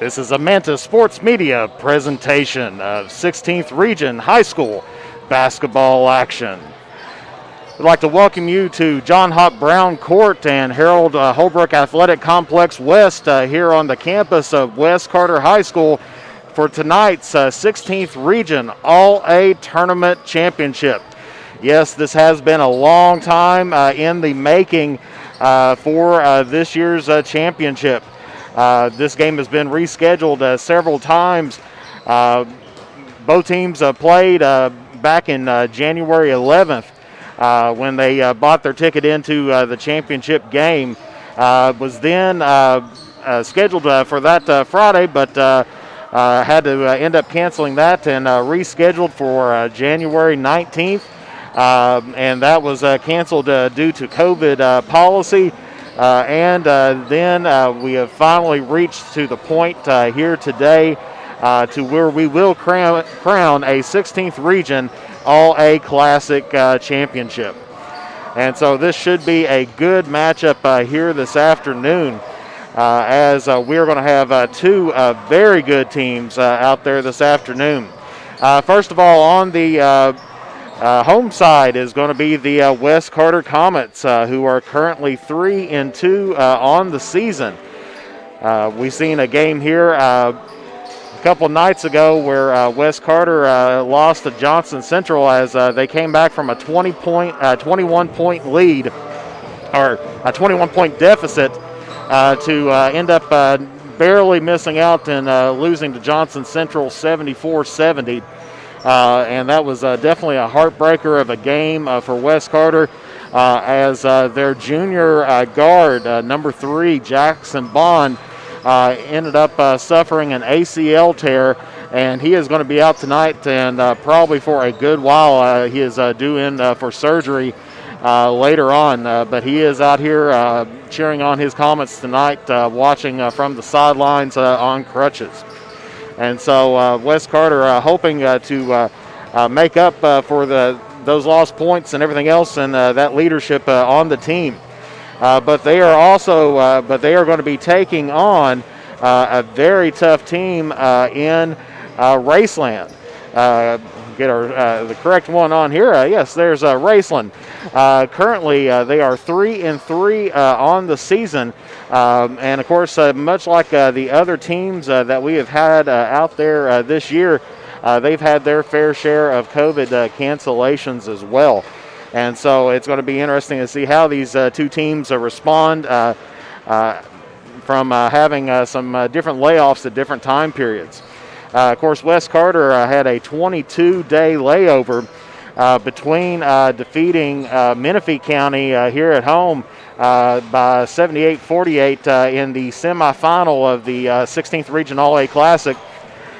This is a Manta Sports Media presentation of 16th Region High School basketball action. We'd like to welcome you to John Hop Brown Court and Harold Holbrook Athletic Complex West here on the campus of West Carter High School for tonight's 16th Region All-A Tournament Championship. Yes, this has been a long time in the making for this year's championship. This game has been rescheduled several times. Both teams played back in January 11th when they bought their ticket into the championship game. Was then scheduled for that Friday, but had to end up canceling that and rescheduled for January 19th. And that was canceled due to COVID policy. And then we have finally reached to the point here today to where we will crown a 16th Region All-A Classic Championship. And so this should be a good matchup here this afternoon as we're going to have two very good teams out there this afternoon. First of all, on the home side is going to be the West Carter Comets, who are currently 3-2 on the season. We've seen a game here a couple nights ago where West Carter lost to Johnson Central as they came back from a 21-point lead, or a 21-point deficit, to end up barely missing out and losing to Johnson Central 74-70. And that was definitely a heartbreaker of a game for West Carter as their junior guard, number 3, Jackson Bond, ended up suffering an ACL tear, and he is going to be out tonight and probably for a good while. He is due in for surgery later on, but he is out here cheering on his Comets tonight, watching from the sidelines on crutches. And so West Carter hoping to make up for those lost points and everything else and that leadership on the team. But they are also going to be taking on a very tough team in Raceland. Get the correct one on here. Yes, there's Raceland. Currently, they are 3-3 on the season. And of course, much like the other teams that we have had out there this year, they've had their fair share of COVID cancellations as well. And so it's going to be interesting to see how these two teams respond from having some different layoffs at different time periods. Of course, West Carter had a 22-day layover between defeating Menifee County here at home by 78-48 in the semifinal of the 16th Region All-A Classic.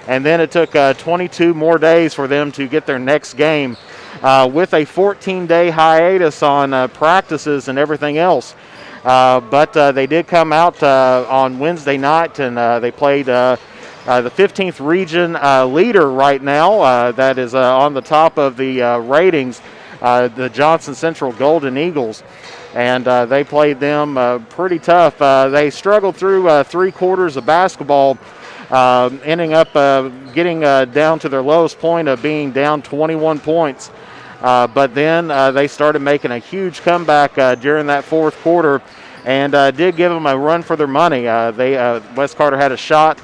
And then it took 22 more days for them to get their next game with a 14-day hiatus on practices and everything else. But they did come out on Wednesday night, and they played the 15th Region leader right now that is on the top of the ratings, the Johnson Central Golden Eagles. And they played them pretty tough. They struggled through 3 quarters of basketball, ending up getting down to their lowest point of being down 21 points. But then they started making a huge comeback during that fourth quarter and did give them a run for their money. West Carter had a shot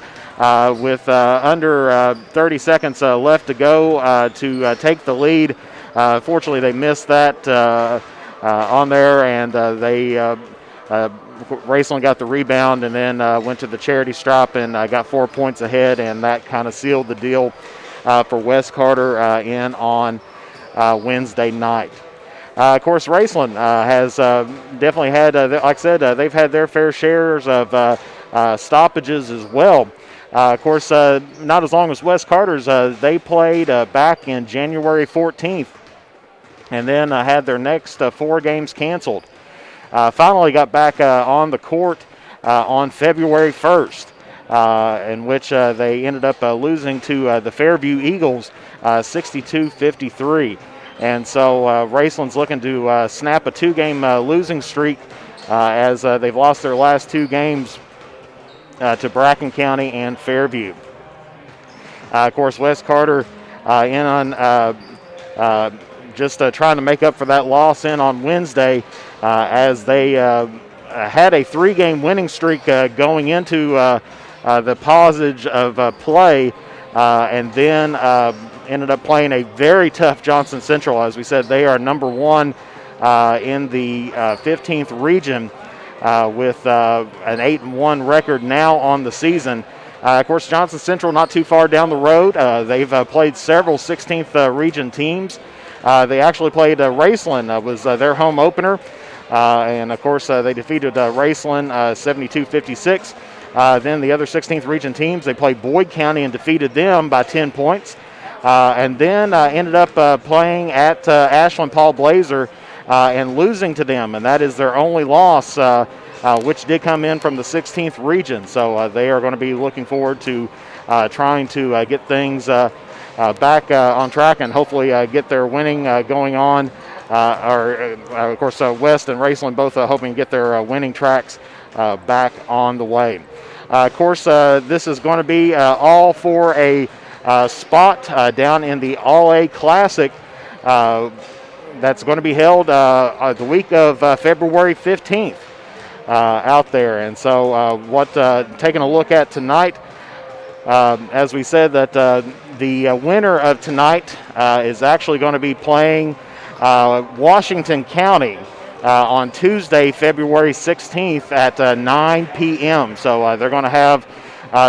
with under 30 seconds left to go to take the lead. Fortunately, they missed that on there, and Raceland got the rebound and then went to the charity stripe and got 4 points ahead, and that kind of sealed the deal for West Carter in on Wednesday night. Of course, Raceland has definitely had, like I said, they've had their fair shares of stoppages as well. Of course, not as long as West Carter's. They played back in January 14th and then had their next 4 games canceled. Finally got back on the court on February 1st, in which they ended up losing to the Fairview Eagles 62-53. And so Raceland's looking to snap a 2-game losing streak as they've lost their last 2 games to Bracken County and Fairview. Of course, West Carter in on just trying to make up for that loss in on Wednesday as they had a 3-game winning streak going into the passage of play, and then ended up playing a very tough Johnson Central. As we said, they are number 1 in the 15th region with an 8-1 record now on the season. Of course, Johnson Central not too far down the road. They've played several 16th region teams. They actually played Raceland, was their home opener. And, of course, they defeated Raceland 72-56. Then the other 16th region teams, they played Boyd County and defeated them by 10 points. And then ended up playing at Ashland Paul Blazer and losing to them. And that is their only loss, which did come in from the 16th region. So they are going to be looking forward to trying to get things back on track and hopefully get their winning going on. Of course, West and Raceland both hoping to get their winning tracks back on the way. Of course, this is going to be all for a spot down in the All-A Classic that's going to be held the week of February 15th out there. And so taking a look at tonight, as we said, that the winner of tonight is actually going to be playing Washington County on Tuesday, February 16th at 9 p.m. So they're going to have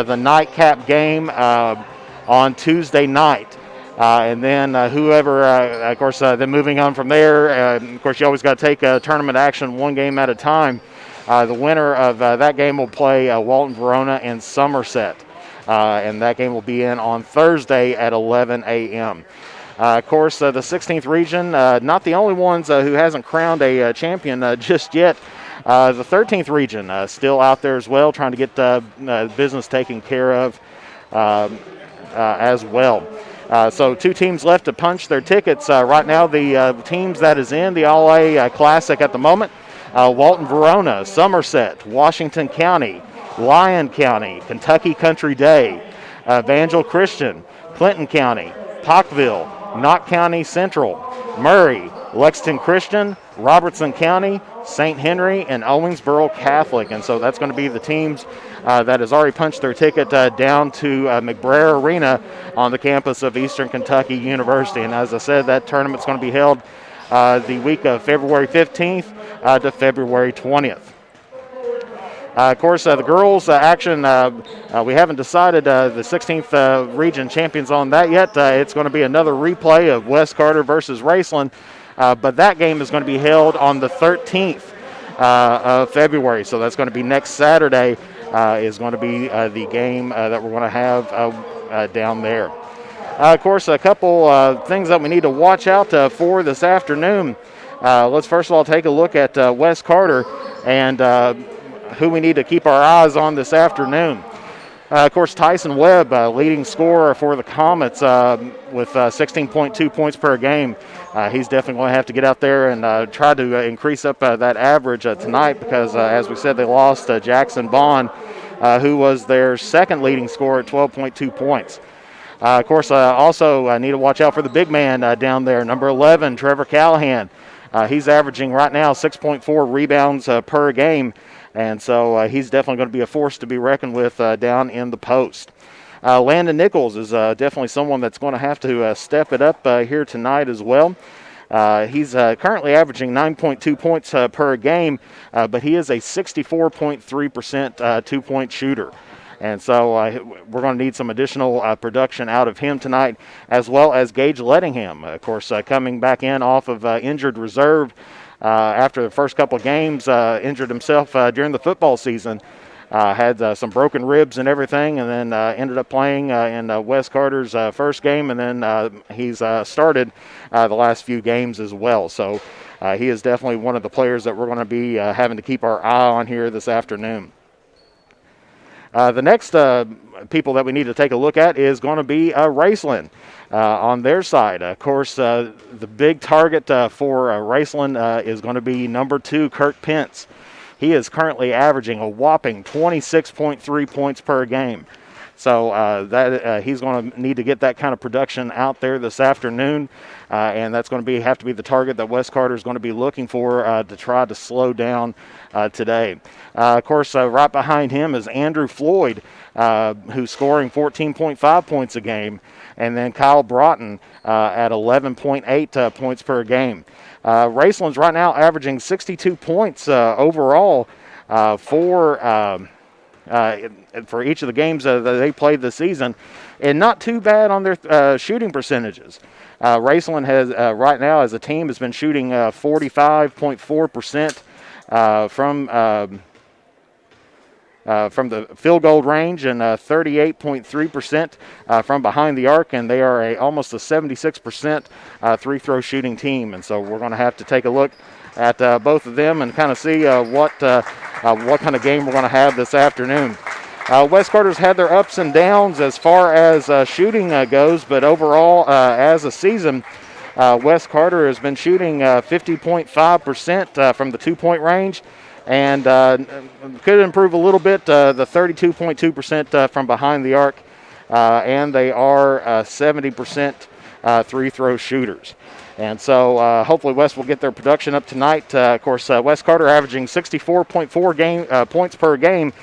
the nightcap game on Tuesday night. And then whoever, of course, then moving on from there, of course, you always got to take tournament action one game at a time. The winner of that game will play Walton Verona and Somerset. And that game will be in on Thursday at 11 a.m. Of course, the 16th region, not the only ones who hasn't crowned a champion just yet. The 13th region still out there as well, trying to get business taken care of as well. So 2 teams left to punch their tickets. Right now, the teams that is in the All-A Classic at the moment, Walton Verona, Somerset, Washington County, Lyon County, Kentucky Country Day, Evangel Christian, Clinton County, Parkville, Knott County Central, Murray, Lexington Christian, Robertson County, St. Henry, and Owensboro Catholic. And so that's going to be the teams that has already punched their ticket down to McBrayer Arena on the campus of Eastern Kentucky University. And as I said, that tournament's going to be held the week of February 15th to February 20th. Of course, the girls' action, we haven't decided the 16th region champions on that yet. It's going to be another replay of West Carter versus Raceland, but that game is going to be held on the 13th of February. So that's going to be next Saturday is going to be the game that we're going to have down there. Of course, a couple things that we need to watch out for this afternoon. Let's first of all take a look at West Carter and who we need to keep our eyes on this afternoon. Of course, Tyson Webb, leading scorer for the Comets with 16.2 points per game. He's definitely going to have to get out there and try to increase up that average tonight because, as we said, they lost Jackson Bond, who was their second leading scorer at 12.2 points. Of course, also need to watch out for the big man down there, number 11, Trevor Callahan. He's averaging right now 6.4 rebounds per game. And so he's definitely going to be a force to be reckoned with down in the post. Landon Nichols is definitely someone that's going to have to step it up here tonight as well. He's currently averaging 9.2 points per game, but he is a 64.3% two-point shooter. And so we're going to need some additional production out of him tonight, as well as Gage Lettingham, of course, coming back in off of injured reserve. After the first couple of games, injured himself during the football season, had some broken ribs and everything, and then ended up playing in West Carter's first game, and then he's started the last few games as well. So he is definitely one of the players that we're going to be having to keep our eye on here this afternoon. The next people that we need to take a look at is going to be Raceland on their side. Of course, the big target for Raceland is going to be number 2, Kirk Pence. He is currently averaging a whopping 26.3 points per game. So he's going to need to get that kind of production out there this afternoon, and that's going to have to be the target that Wes Carter is going to be looking for to try to slow down today. Of course, right behind him is Andrew Floyd, who's scoring 14.5 points a game, and then Kyle Broughton at 11.8 points per game. Raceland's right now averaging 62 points overall for each of the games that they played this season, and not too bad on their shooting percentages. Raceland has right now as a team has been shooting 45.4% from the field goal range and 38.3% from behind the arc, and they are almost a 76% three-throw shooting team. And so we're going to have to take a look at both of them and kind of see what kind of game we're going to have this afternoon. Wes Carter's had their ups and downs as far as shooting goes, but overall, as a season, Wes Carter has been shooting 50.5% from the two-point range, and could improve a little bit, the 32.2% from behind the arc, and they are 70% three-throw shooters. And so hopefully Wes will get their production up tonight. Of course, Wes Carter averaging 64.4 points per game,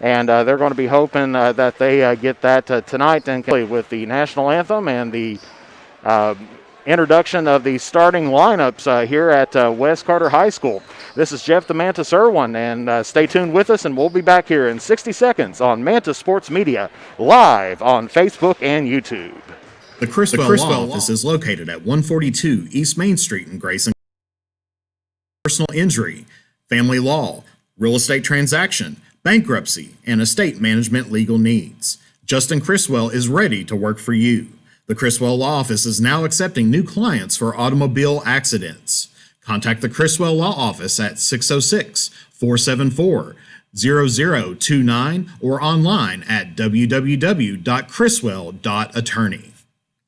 and they're going to be hoping that they get that tonight, and with the national anthem and the introduction of the starting lineups here at Wes Carter High School. This is Jeff the Mantis Irwin, and stay tuned with us, and we'll be back here in 60 seconds on Mantis Sports Media, live on Facebook and YouTube. The Criswell Law Office is located at 142 East Main Street in Grayson. Personal injury, family law, real estate transaction, bankruptcy, and estate management legal needs. Justin Criswell is ready to work for you. The Criswell Law Office is now accepting new clients for automobile accidents. Contact the Criswell Law Office at 606-474-0029 or online at www.criswell.attorney.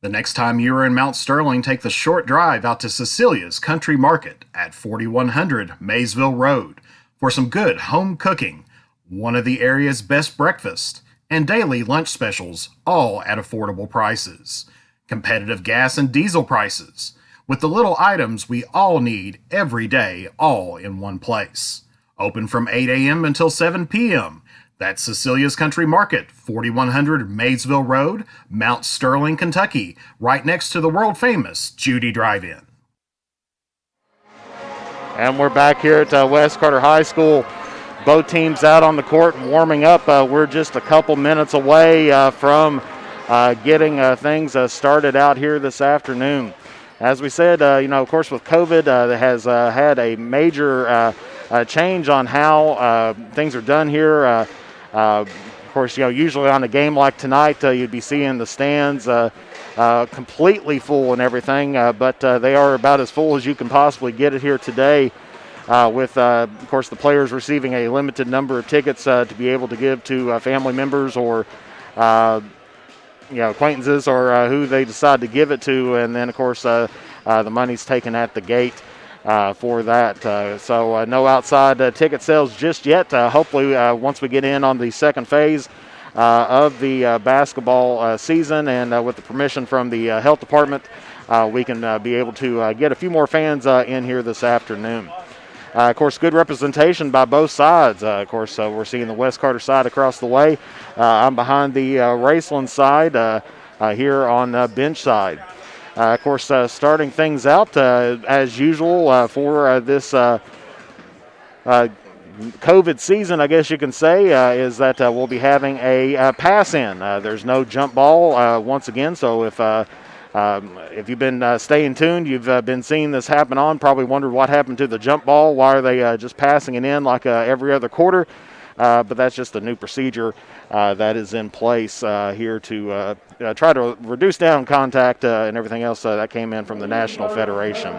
The next time you are in Mount Sterling, take the short drive out to Cecilia's Country Market at 4100 Maysville Road for some good home cooking, one of the area's best breakfasts, and daily lunch specials, all at affordable prices. Competitive gas and diesel prices, with the little items we all need every day, all in one place. Open from 8 a.m. until 7 p.m. That's Cecilia's Country Market, 4100 Maysville Road, Mount Sterling, Kentucky, right next to the world-famous Judy Drive-In. And we're back here at Wes Carter High School. Both teams out on the court and warming up. We're just a couple minutes away from getting things started out here this afternoon. As we said, of course, with COVID, that has had a major change on how things are done here. Of course, usually on a game like tonight, you'd be seeing the stands completely full and everything, but they are about as full as you can possibly get it here today, with, of course, the players receiving a limited number of tickets to be able to give to family members or acquaintances or who they decide to give it to, and then, of course, the money's taken at the gate for that. So no outside ticket sales just yet. Hopefully, once we get in on the second phase of the basketball season, and with the permission from the health department, we can be able to get a few more fans in here this afternoon. Of course, good representation by both sides. Of course, we're seeing the Wes Carter side across the way. I'm behind the Raceland side here on bench side. Of course, starting things out as usual for this COVID season, I guess you can say, is that we'll be having a pass-in. There's no jump ball once again, so if you've been staying tuned, you've been seeing this happen on, probably wondered what happened to the jump ball. Why are they just passing it in like every other quarter? But that's just a new procedure that is in place here to try to reduce down contact and everything else that came in from the National Federation.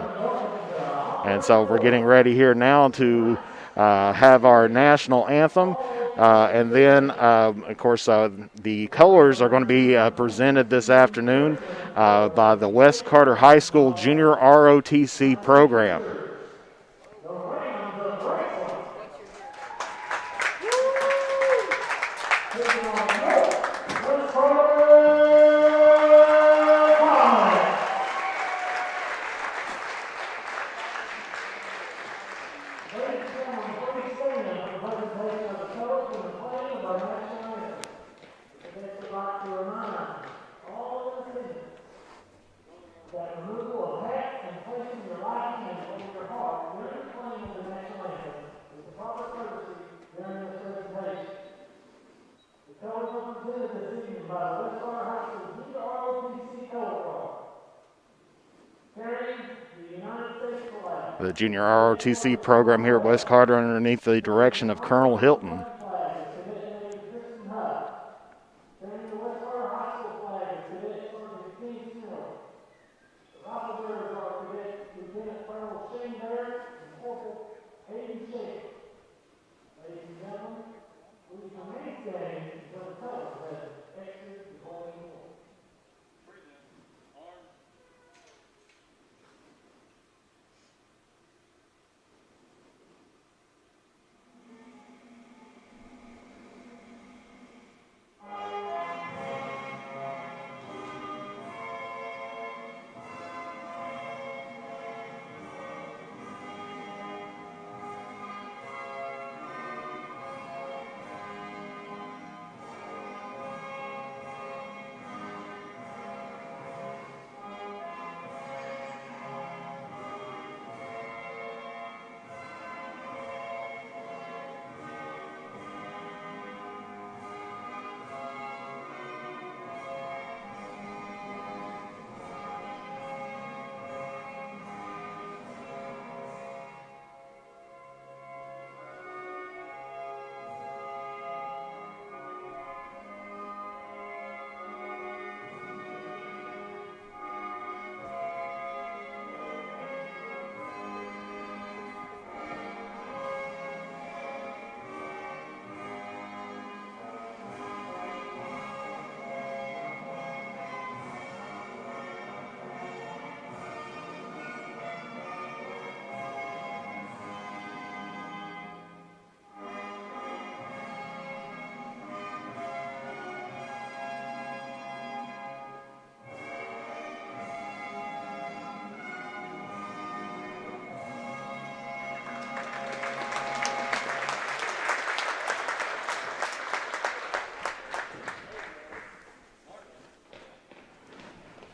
And so we're getting ready here now to have our national anthem. And then, of course, the colors are going to be presented this afternoon by the Wes Carter High School Junior ROTC program. The junior ROTC program here at West Carter underneath the direction of Colonel Hilton.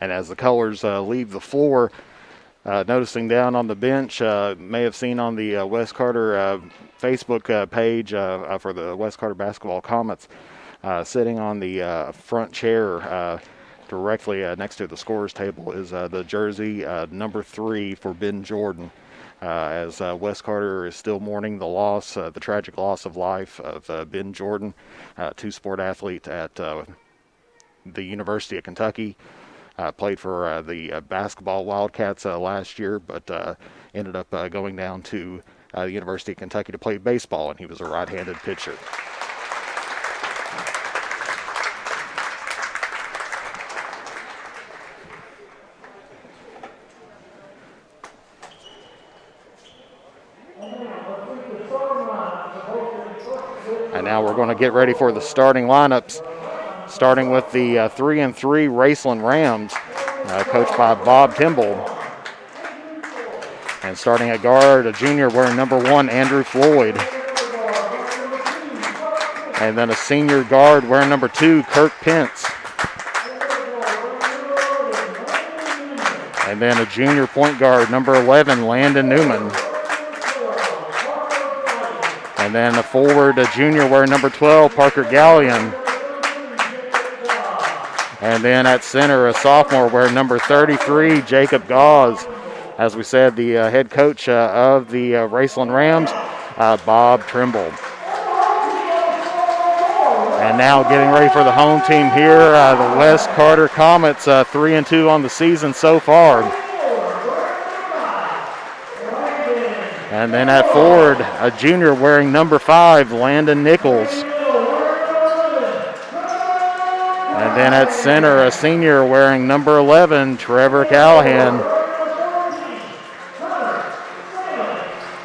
And as the colors leave the floor, noticing down on the bench, may have seen on the West Carter Facebook page for the West Carter basketball Comets, sitting on the front chair directly next to the scorer's table is the jersey number 3 for Ben Jordan. As West Carter is still mourning the loss, the tragic loss of life of Ben Jordan, two-sport athlete at the University of Kentucky. Played for the basketball Wildcats last year, but ended up going down to the University of Kentucky to play baseball, and he was a right-handed pitcher. And now we're going to get ready for the starting lineups, starting with the 3-3 Raceland Rams, coached by Bob Timble. And starting at guard, a junior wearing number 1, Andrew Floyd. And then a senior guard wearing number 2, Kirk Pence. And then a junior point guard, number 11, Landon Newman. And then a forward, a junior wearing number 12, Parker Gallion. And then at center, a sophomore wearing number 33, Jacob Gauze. As we said, the head coach of the Raceland Rams, Bob Trimble. And now getting ready for the home team here, the West Carter Comets, 3-2 on the season so far. And then at forward, a junior wearing number 5, Landon Nichols. And then at center, a senior wearing number 11, Trevor Callahan.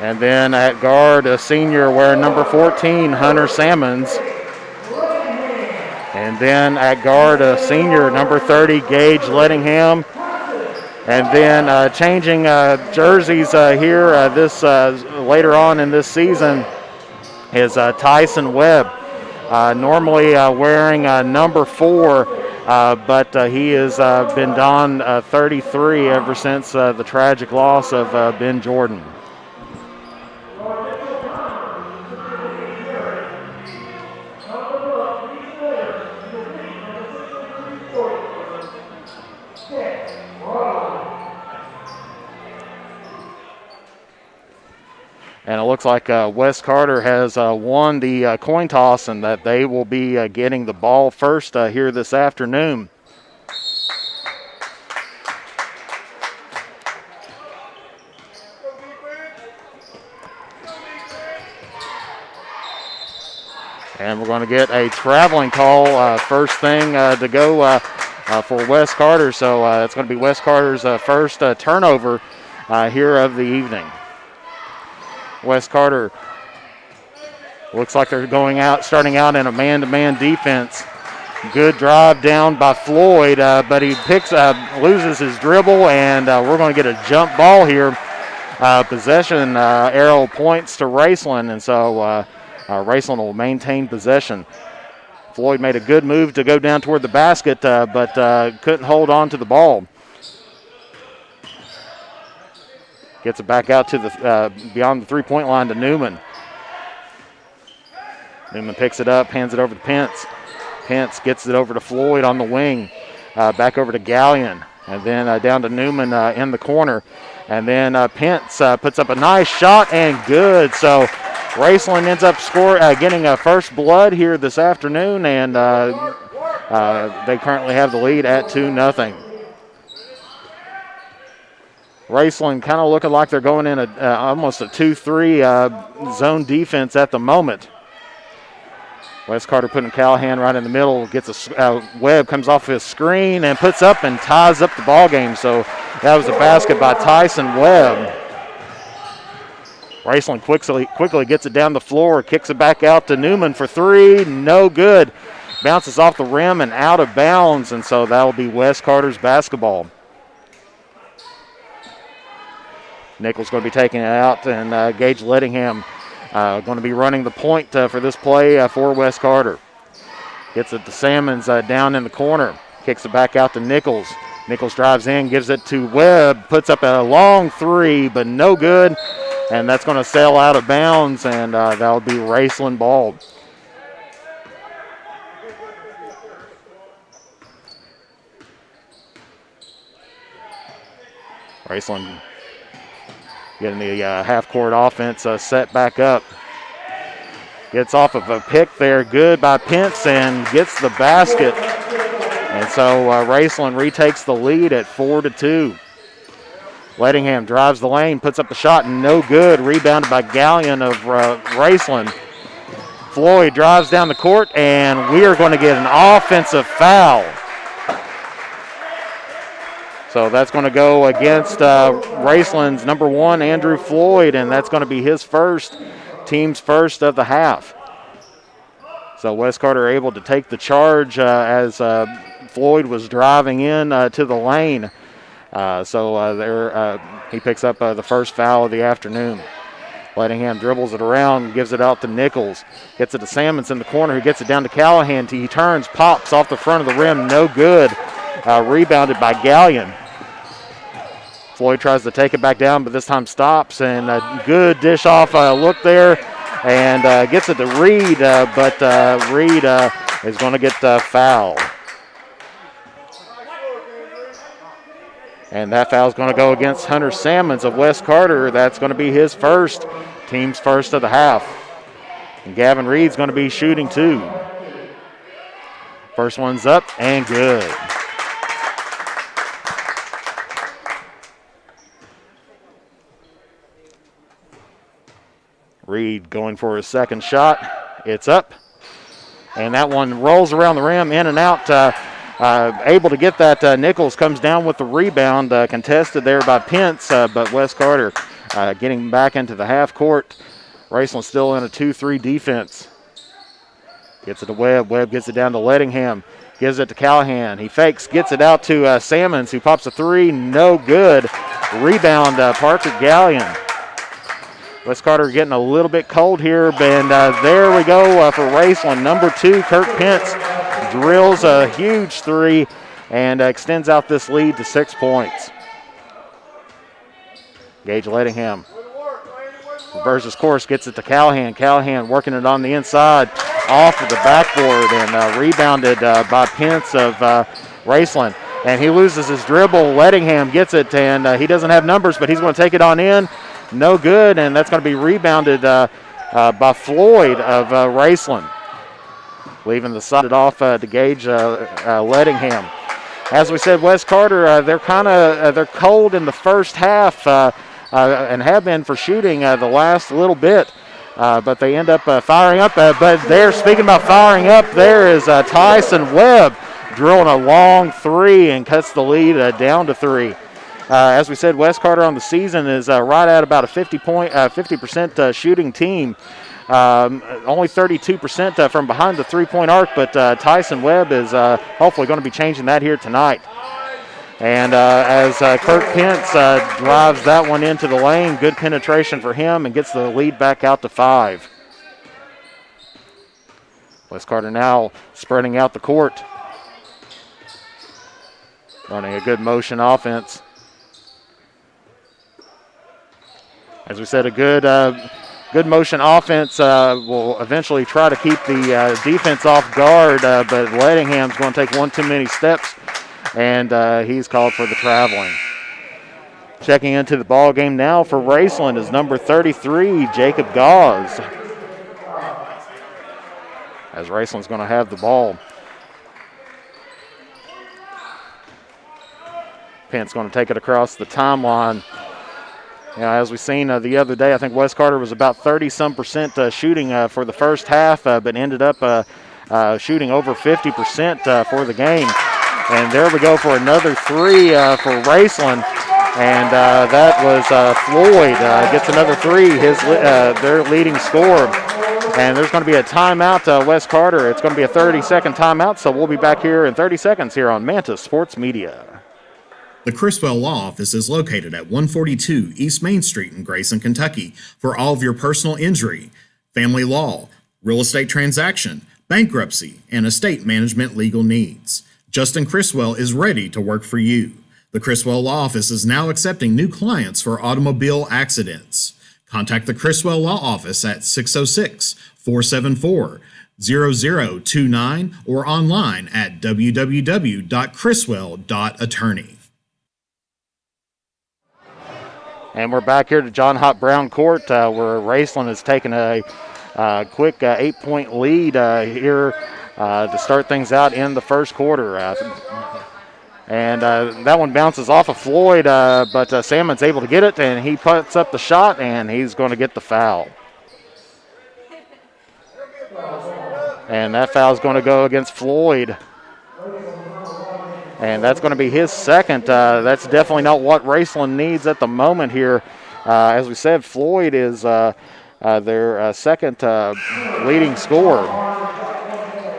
And then at guard, a senior wearing number 14, Hunter Sammons. And then at guard, a senior, number 30, Gage Lettingham. And then changing jerseys here this later on in this season is Tyson Webb. Normally wearing number 4, but he has been donned 33 ever since the tragic loss of Ben Jordan. And it looks like West Carter has won the coin toss and that they will be getting the ball first here this afternoon. And we're going to get a traveling call first thing to go for West Carter. So it's going to be West Carter's first turnover here of the evening. West Carter looks like they're starting out in a man-to-man defense. Good drive down by Floyd, but he loses his dribble, and we're going to get a jump ball here. Possession arrow points to Raceland, and so Raceland will maintain possession. Floyd made a good move to go down toward the basket, but couldn't hold on to the ball. Gets it back out to the beyond the three-point line to Newman. Newman picks it up, hands it over to Pence. Pence gets it over to Floyd on the wing. Back over to Gallion. And then down to Newman in the corner. And then Pence puts up a nice shot and good. So Raceland ends up getting a first blood here this afternoon. And they currently have the lead at 2-0. Raceland kind of looking like they're going in almost a 2-3 zone defense at the moment. West Carter putting Callahan right in the middle, gets Webb comes off his screen and puts up and ties up the ball game. So that was a basket by Tyson Webb. Raceland quickly gets it down the floor, kicks it back out to Newman for three, no good. Bounces off the rim and out of bounds, and so that will be West Carter's basketball. Nichols going to be taking it out, and Gage Lettingham going to be running the point for this play for West Carter. Gets it to Salmons down in the corner. Kicks it back out to Nichols. Nichols drives in, gives it to Webb, puts up a long three, but no good. And that's going to sail out of bounds, and that'll be Raceland ball. Raceland getting the half-court offense set back up. Gets off of a pick there, good by Pence, and gets the basket. And so Raceland retakes the lead at 4-2. Lettingham drives the lane, puts up the shot, and no good. Rebounded by Gallion of Raceland. Floyd drives down the court, and we are going to get an offensive foul. So that's going to go against Raceland's number one, Andrew Floyd, and that's going to be his team's first of the half. So West Carter able to take the charge as Floyd was driving in to the lane. He picks up the first foul of the afternoon. Lettingham dribbles it around, gives it out to Nichols. Gets it to Salmons in the corner, who gets it down to Callahan. He turns, pops off the front of the rim, no good. Rebounded by Gallion. Floyd tries to take it back down, but this time stops, and a good dish off look there, and gets it to Reed, but Reed is going to get fouled. And that foul is going to go against Hunter Salmons of West Carter. That's going to be his team's first of the half. And Gavin Reed's going to be shooting two. First one's up and good. Reed going for his second shot. It's up. And that one rolls around the rim, in and out. Able to get that. Nichols comes down with the rebound, contested there by Pence, but West Carter getting back into the half court. Raceland still in a 2-3 defense. Gets it to Webb. Webb gets it down to Lettingham. Gives it to Callahan. He fakes, gets it out to Salmons, who pops a three. No good. Rebound, Parker Gallion. West Carter getting a little bit cold here, and there we go for Raceland. Number 2, Kirk Pence, drills a huge three and extends out this lead to 6 points. Gage Lettingham reverses course, gets it to Callahan. Callahan working it on the inside, off of the backboard, and rebounded by Pence of Raceland. And he loses his dribble. Lettingham gets it, and he doesn't have numbers, but he's going to take it on in. no good, and that's going to be rebounded by Floyd of Raceland, leaving the side off to Gage Lettingham. As we said, West Carter, they're cold in the first half and have been for shooting the last little bit. But they end up firing up. But there, speaking about firing up, there is Tyson Webb drilling a long three and cuts the lead down to 3. As we said, West Carter on the season is right at about a 50% shooting team. Only 32% from behind the three-point arc, but Tyson Webb is hopefully going to be changing that here tonight. And as Kirk Pence drives that one into the lane, good penetration for him and gets the lead back out to 5. West Carter now spreading out the court. Running a good motion offense. As we said, a good motion offense will eventually try to keep the defense off guard, but Lettingham's going to take one too many steps, and he's called for the traveling. Checking into the ball game now for Raceland is number 33, Jacob Gauze. As Raceland's going to have the ball. Pence going to take it across the timeline. You know, as we've seen the other day, I think West Carter was about 30-some% shooting for the first half, but ended up shooting over 50% for the game. And there we go for another three for Raceland. And that was Floyd gets another three, their leading scorer. And there's going to be a timeout, West Carter. It's going to be a 30-second timeout, so we'll be back here in 30 seconds here on Mantis Sports Media. The Criswell Law Office is located at 142 East Main Street in Grayson, Kentucky for all of your personal injury, family law, real estate transaction, bankruptcy, and estate management legal needs. Justin Criswell is ready to work for you. The Criswell Law Office is now accepting new clients for automobile accidents. Contact the Criswell Law Office at 606-474-0029 or online at www.criswell.attorney. And we're back here to John Hott Brown Court where Raceland has taken a quick 8-point lead here to start things out in the first quarter. And that one bounces off of Floyd, but Salmon's able to get it, and he puts up the shot, and he's going to get the foul. And that foul is going to go against Floyd. And that's going to be his second. That's definitely not what Raceland needs at the moment here. As we said, Floyd is their second leading scorer.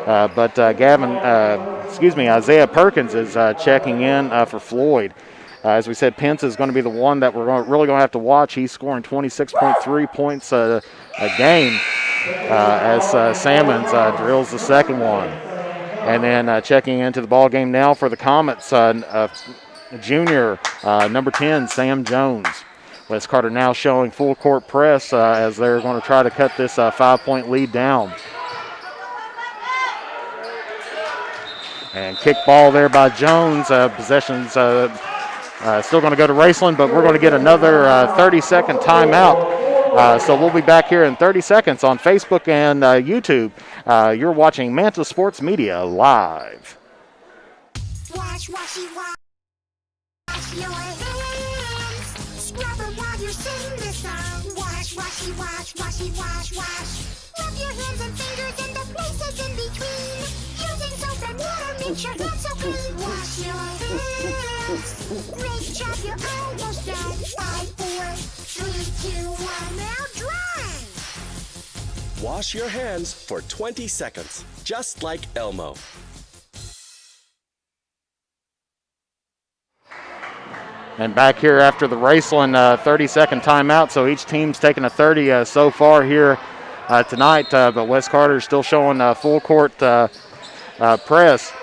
But Isaiah Perkins is checking in for Floyd. As we said, Pence is going to be the one that we're really going to have to watch. He's scoring 26.3 points a game as Salmons drills the second one. And then checking into the ball game now for the Comets, junior, number 10, Sam Jones. West Carter now showing full court press as they're going to try to cut this 5-point lead down. And kick ball there by Jones. Possession's still going to go to Raceland, but we're going to get another 30-second timeout. So we'll be back here in 30 seconds on Facebook and YouTube. You're watching Manta Sports Media live. Wash your hands. Scrub 'em while you sing this song. Wash. Rub your hands and fingers and the places in between. Using soap and water makes your hands so clean. Wash your hands. Great job, you're almost done. 5, 4, 3, 2, 1, now dry. Wash your hands for 20 seconds, just like Elmo. And back here after the Raceland 30-second timeout, so each team's taken a 30 so far here tonight, but West Carter still showing full court press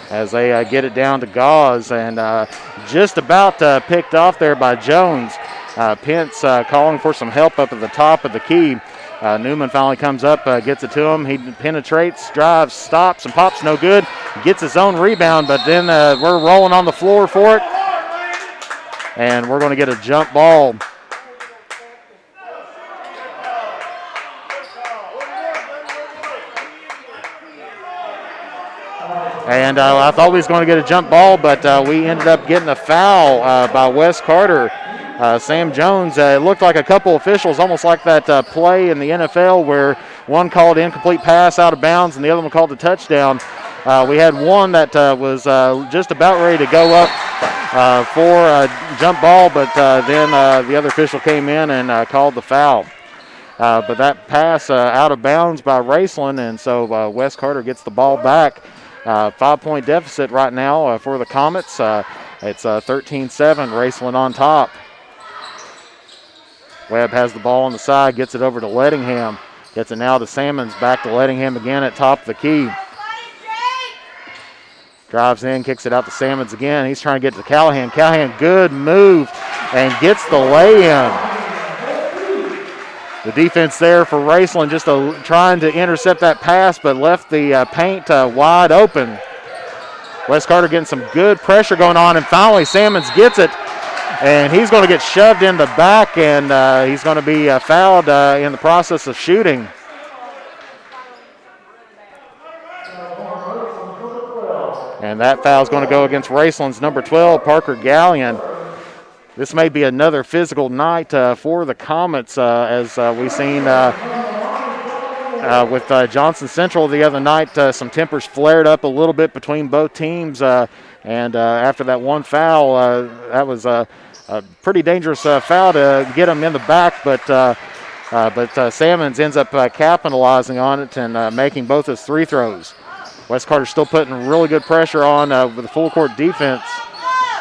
as they get it down to Gauze, and just about picked off there by Jones. Pence calling for some help up at the top of the key. Newman finally comes up, gets it to him. He penetrates, drives, stops, and pops no good. Gets his own rebound, but then we're rolling on the floor for it. and we're going to get a jump ball. And I thought we was going to get a jump ball, but we ended up getting a foul by Wes Carter. Sam Jones, it looked like a couple officials, almost like that play in the NFL where one called incomplete pass out of bounds and the other one called a touchdown. We had one that was just about ready to go up for a jump ball, but then the other official came in and called the foul. But that pass out of bounds by Raceland, and so Wes Carter gets the ball back. 5-point deficit right now for the Comets. It's 13-7, Raceland on top. Webb has the ball on the side, gets it over to Lettingham. Gets it now to Salmons, back to Lettingham again at top of the key. Drives in, kicks it out to Salmons again. He's trying to get to Callahan. Callahan, good move, and gets the lay-in. The defense there for Raceland just trying to intercept that pass, but left the paint wide open. Wes Carter getting some good pressure going on, and finally Salmons gets it, and he's going to get shoved in the back, and he's going to be fouled in the process of shooting. And that foul is going to go against Raceland's number 12, Parker Gallion. This may be another physical night for the Comets, as we've seen with Johnson Central the other night. Some tempers flared up a little bit between both teams, and after that one foul, that was a pretty dangerous foul to get them in the back, but Salmons ends up capitalizing on it and making both his free throws. Wes Carter still putting really good pressure on with the full court defense.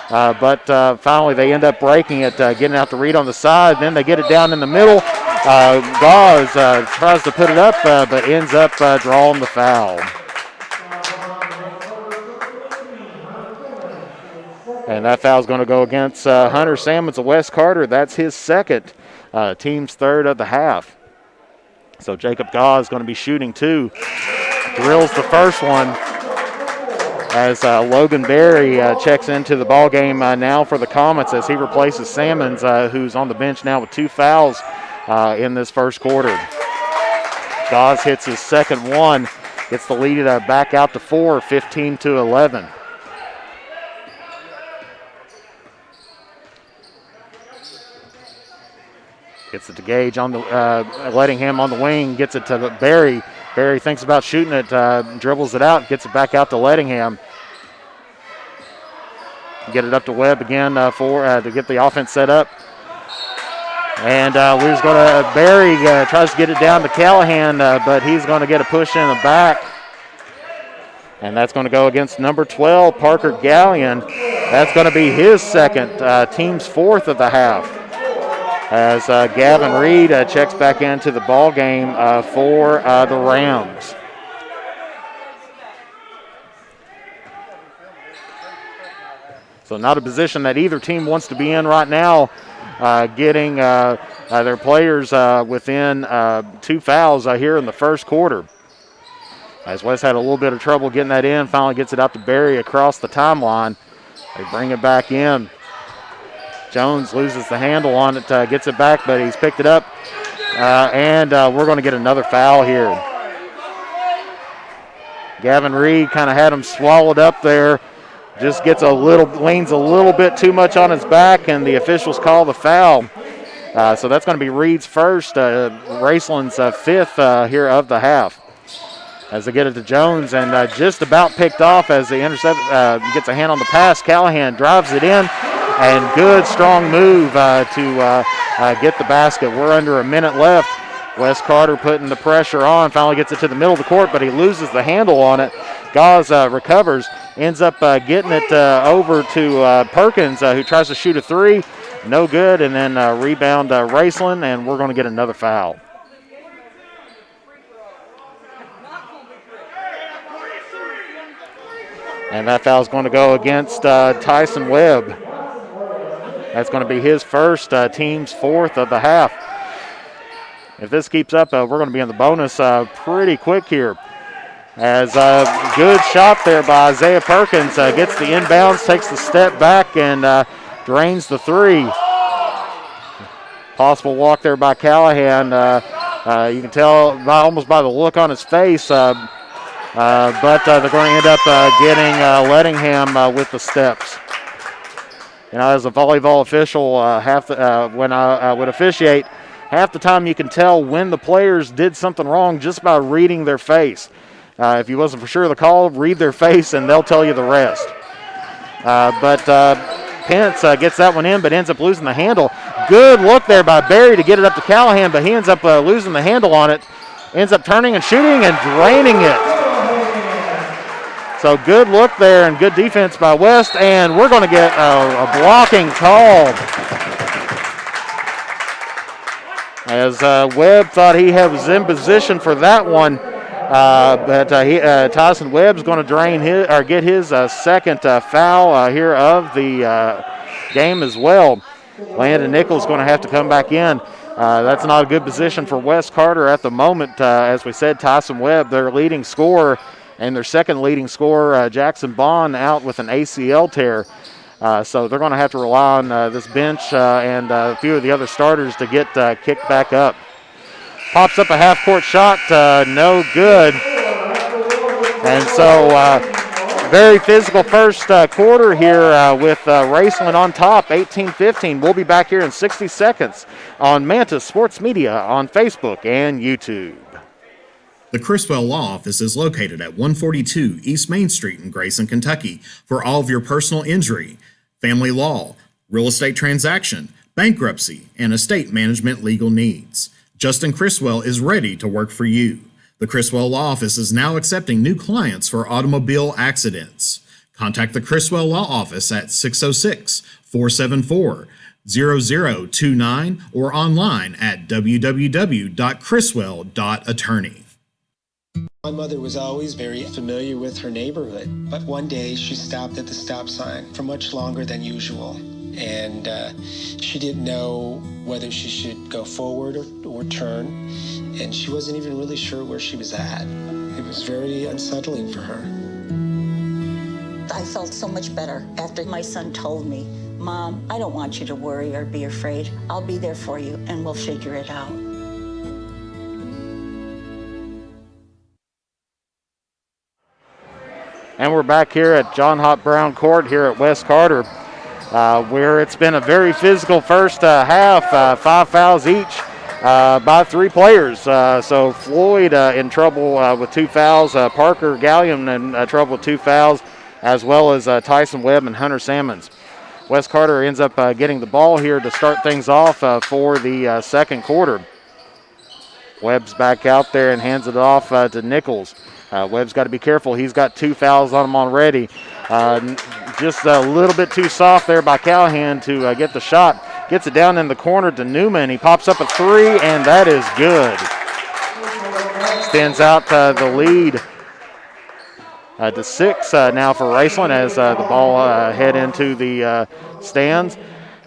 But finally they end up breaking it, getting out to Reed on the side. Then they get it down in the middle. Gauze tries to put it up, but ends up drawing the foul. And that foul is going to go against Hunter Salmons of Wes Carter. That's his second, team's third of the half. So Jacob Gauze is going to be shooting two. Drills the first one, as Logan Berry checks into the ball game now for the Comets as he replaces Salmons, who's on the bench now with two fouls in this first quarter. Gauze hits his second one, gets the lead back out to 4, 15-11. Gets it to Gage on the Lettingham on the wing, gets it to Berry. Berry thinks about shooting it, dribbles it out, gets it back out to Lettingham. Get it up to Webb again to get the offense set up. And we're going to, Berry tries to get it down to Callahan, but he's going to get a push in the back. And that's going to go against number 12, Parker Gallion. That's going to be his second, team's fourth of the half. As Gavin Reed checks back into the ball game for the Rams. So not a position that either team wants to be in right now, getting their players within two fouls here in the first quarter. As Wes had a little bit of trouble getting that in, finally gets it out to Berry across the timeline. They bring it back in. Jones loses the handle on it, gets it back, but he's picked it up. And we're going to get another foul here. Gavin Reed kind of had him swallowed up there. Just leans a little bit too much on his back, and the officials call the foul. So that's going to be Reed's first, Raceland's fifth here of the half. As they get it to Jones, and just about picked off as the intercept gets a hand on the pass. Callahan drives it in. And good, strong move to get the basket. We're under a minute left. Wes Carter putting the pressure on. Finally gets it to the middle of the court, but he loses the handle on it. Gauze recovers, ends up getting it over to Perkins, who tries to shoot a three. No good, and then rebound Raceland, and we're going to get another foul. And that foul is going to go against Tyson Webb. That's going to be his first, team's fourth of the half. If this keeps up, we're going to be in the bonus pretty quick here. As a good shot there by Isaiah Perkins, gets the inbounds, takes the step back, and Drains the three. Possible walk there by Callahan. You can tell almost by the look on his face, but they're going to end up getting Lettingham with the steps. You know, as a volleyball official, when I would officiate, half the time you can tell when the players did something wrong just by reading their face. If you wasn't for sure of the call, read their face and they'll tell you the rest. But Pence gets that one in, but ends up losing the handle. Good look there by Barry to get it up to Callahan, but he ends up losing the handle on it. Ends up turning and shooting and draining it. So good look there and good defense by West, and we're going to get a blocking call. As Webb thought he was in position for that one, but Tyson Webb's going to get his second foul here of the game as well. Landon Nichols going to have to come back in. That's not a good position for Wes Carter at the moment. As we said, Tyson Webb, their leading scorer, and their second leading scorer, Jackson Bond, out with an ACL tear. So they're going to have to rely on this bench and a few of the other starters to get kicked back up. Pops up a half-court shot, no good. And so very physical first quarter here with Raceland on top, 18-15. We'll be back here in 60 seconds on Mantis Sports Media on Facebook and YouTube. The Criswell Law Office is located at 142 East Main Street in Grayson, Kentucky for all of your personal injury, family law, real estate transaction, bankruptcy, and estate management legal needs. Justin Criswell is ready to work for you. The Criswell Law Office is now accepting new clients for automobile accidents. Contact the Criswell Law Office at 606-474-0029 or online at www.criswell.attorney. My mother was always very familiar with her neighborhood, but one day she stopped at the stop sign for much longer than usual, and she didn't know whether she should go forward or turn, and she wasn't even really sure where she was at. It was very unsettling for her. I felt so much better after my son told me, "Mom, I don't want you to worry or be afraid. I'll be there for you, and we'll figure it out." And we're back here at John Hop Brown Court here at West Carter, where it's been a very physical first half, 5 fouls each by 3 players. So Floyd in trouble with 2 fouls, Parker Gallium in trouble with 2 fouls, as well as Tyson Webb and Hunter Sammons. West Carter ends up getting the ball here to start things off for the second quarter. Webb's back out there and hands it off to Nichols. Webb's got to be careful. He's got 2 fouls on him already. Just a little bit too soft there by Callahan to get the shot. Gets it down in the corner to Newman. He pops up a 3, and that is good. Extends out the lead to 6 now for Raceland as the ball head into the stands.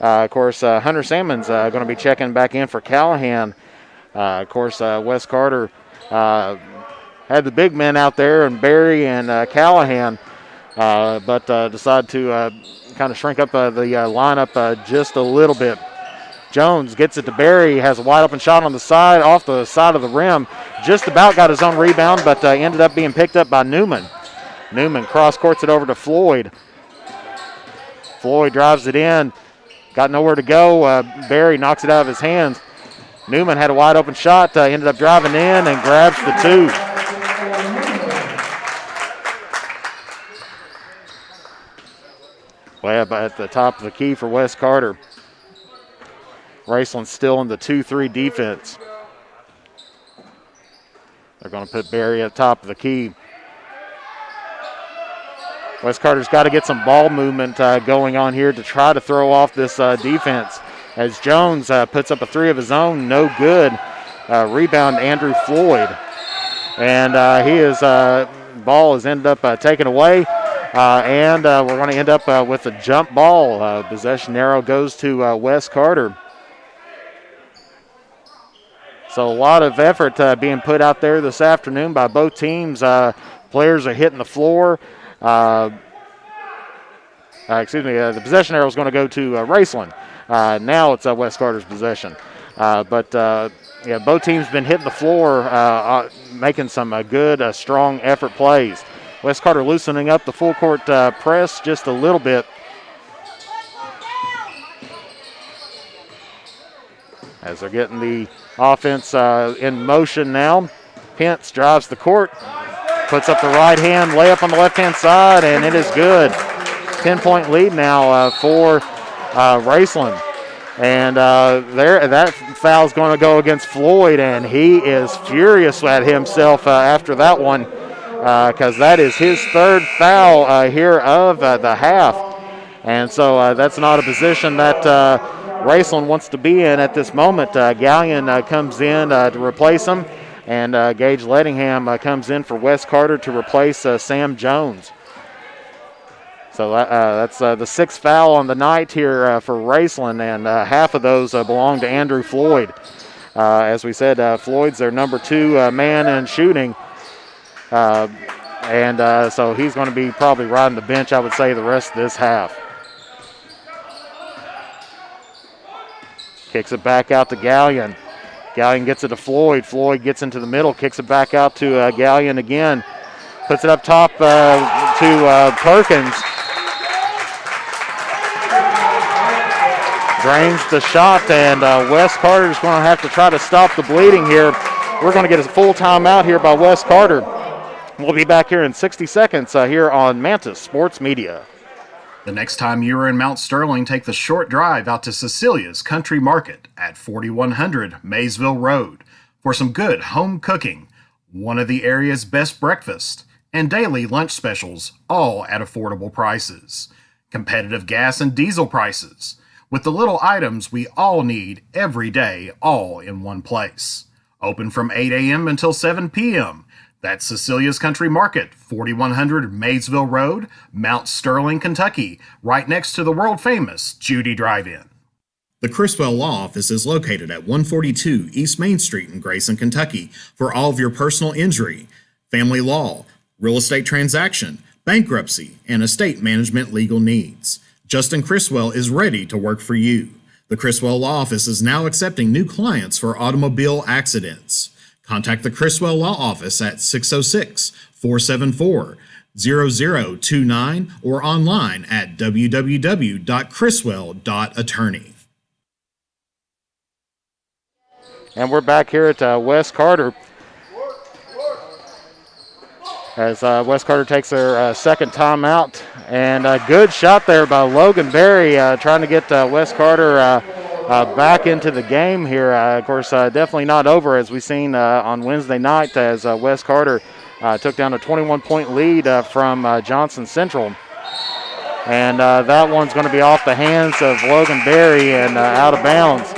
Of course, Hunter Sammons going to be checking back in for Callahan. Of course, West Carter had the big men out there, and Barry and Callahan, but decided to kind of shrink up the lineup just a little bit. Jones gets it to Barry, has a wide open shot on the side, off the side of the rim. Just about got his own rebound, but ended up being picked up by Newman. Newman cross-courts it over to Floyd. Floyd drives it in, got nowhere to go. Barry knocks it out of his hands. Newman had a wide open shot, ended up driving in and grabs the 2. Webb at the top of the key for West Carter. Raceland still in the 2-3 defense. They're going to put Barry at the top of the key. West Carter's got to get some ball movement going on here to try to throw off this defense. As Jones puts up a 3 of his own, no good. Rebound Andrew Floyd. And ball is ended up taken away. And we're going to end up with a jump ball. Possession arrow goes to West Carter. So a lot of effort being put out there this afternoon by both teams. Players are hitting the floor. the possession arrow is going to go to Raceland. Now it's West Carter's possession. But both teams been hitting the floor, making some good, strong effort plays. West Carter loosening up the full court press just a little bit. As they're getting the offense in motion now. Pence drives the court, puts up the right hand, layup on the left-hand side, and it is good. 10-point lead now for Raceland. And that foul is going to go against Floyd, and he is furious at himself after that one because that is his third foul here of the half. And so that's not a position that Raceland wants to be in at this moment. Gallion comes in to replace him, and Gage Lettingham comes in for West Carter to replace Sam Jones. So that's the sixth foul on the night here for Raceland, and half of those belong to Andrew Floyd. As we said, Floyd's their number 2 man in shooting, and so he's going to be probably riding the bench, I would say, the rest of this half. Kicks it back out to Gallion. Gallion gets it to Floyd. Floyd gets into the middle, kicks it back out to Gallion again. Puts it up top to Perkins. Drains the shot, and West Carter is going to have to try to stop the bleeding here. We're going to get a full timeout here by West Carter. We'll be back here in 60 seconds here on Mantis Sports Media. The next time you are in Mount Sterling, take the short drive out to Cecilia's Country Market at 4100 Maysville Road for some good home cooking, one of the area's best breakfasts, and daily lunch specials, all at affordable prices. Competitive gas and diesel prices, with the little items we all need every day, all in one place. Open from 8 a.m. until 7 p.m. That's Cecilia's Country Market, 4100 Maysville Road, Mount Sterling, Kentucky, right next to the world-famous Judy Drive-In. The Criswell Law Office is located at 142 East Main Street in Grayson, Kentucky for all of your personal injury, family law, real estate transaction, bankruptcy, and estate management legal needs. Justin Criswell is ready to work for you. The Criswell Law Office is now accepting new clients for automobile accidents. Contact the Criswell Law Office at 606-474-0029 or online at www.criswell.attorney. And we're back here at West Carter as West Carter takes their second timeout. And a good shot there by Logan Berry trying to get West Carter back into the game here. Of course, definitely not over as we've seen on Wednesday night as West Carter took down a 21-point lead from Johnson Central. And that one's going to be off the hands of Logan Berry and out of bounds.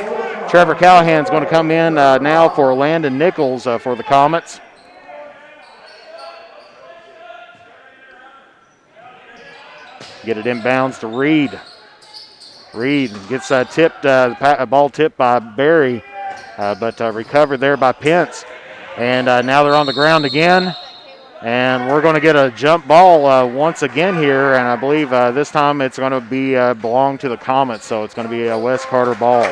Trevor Callahan's going to come in now for Landon Nichols for the Comets. Get it inbounds to Reed. Reed gets tipped, ball tipped by Berry, but recovered there by Pence. And now they're on the ground again. And we're going to get a jump ball once again here. And I believe this time it's going to be belong to the Comets. So it's going to be a West Carter ball.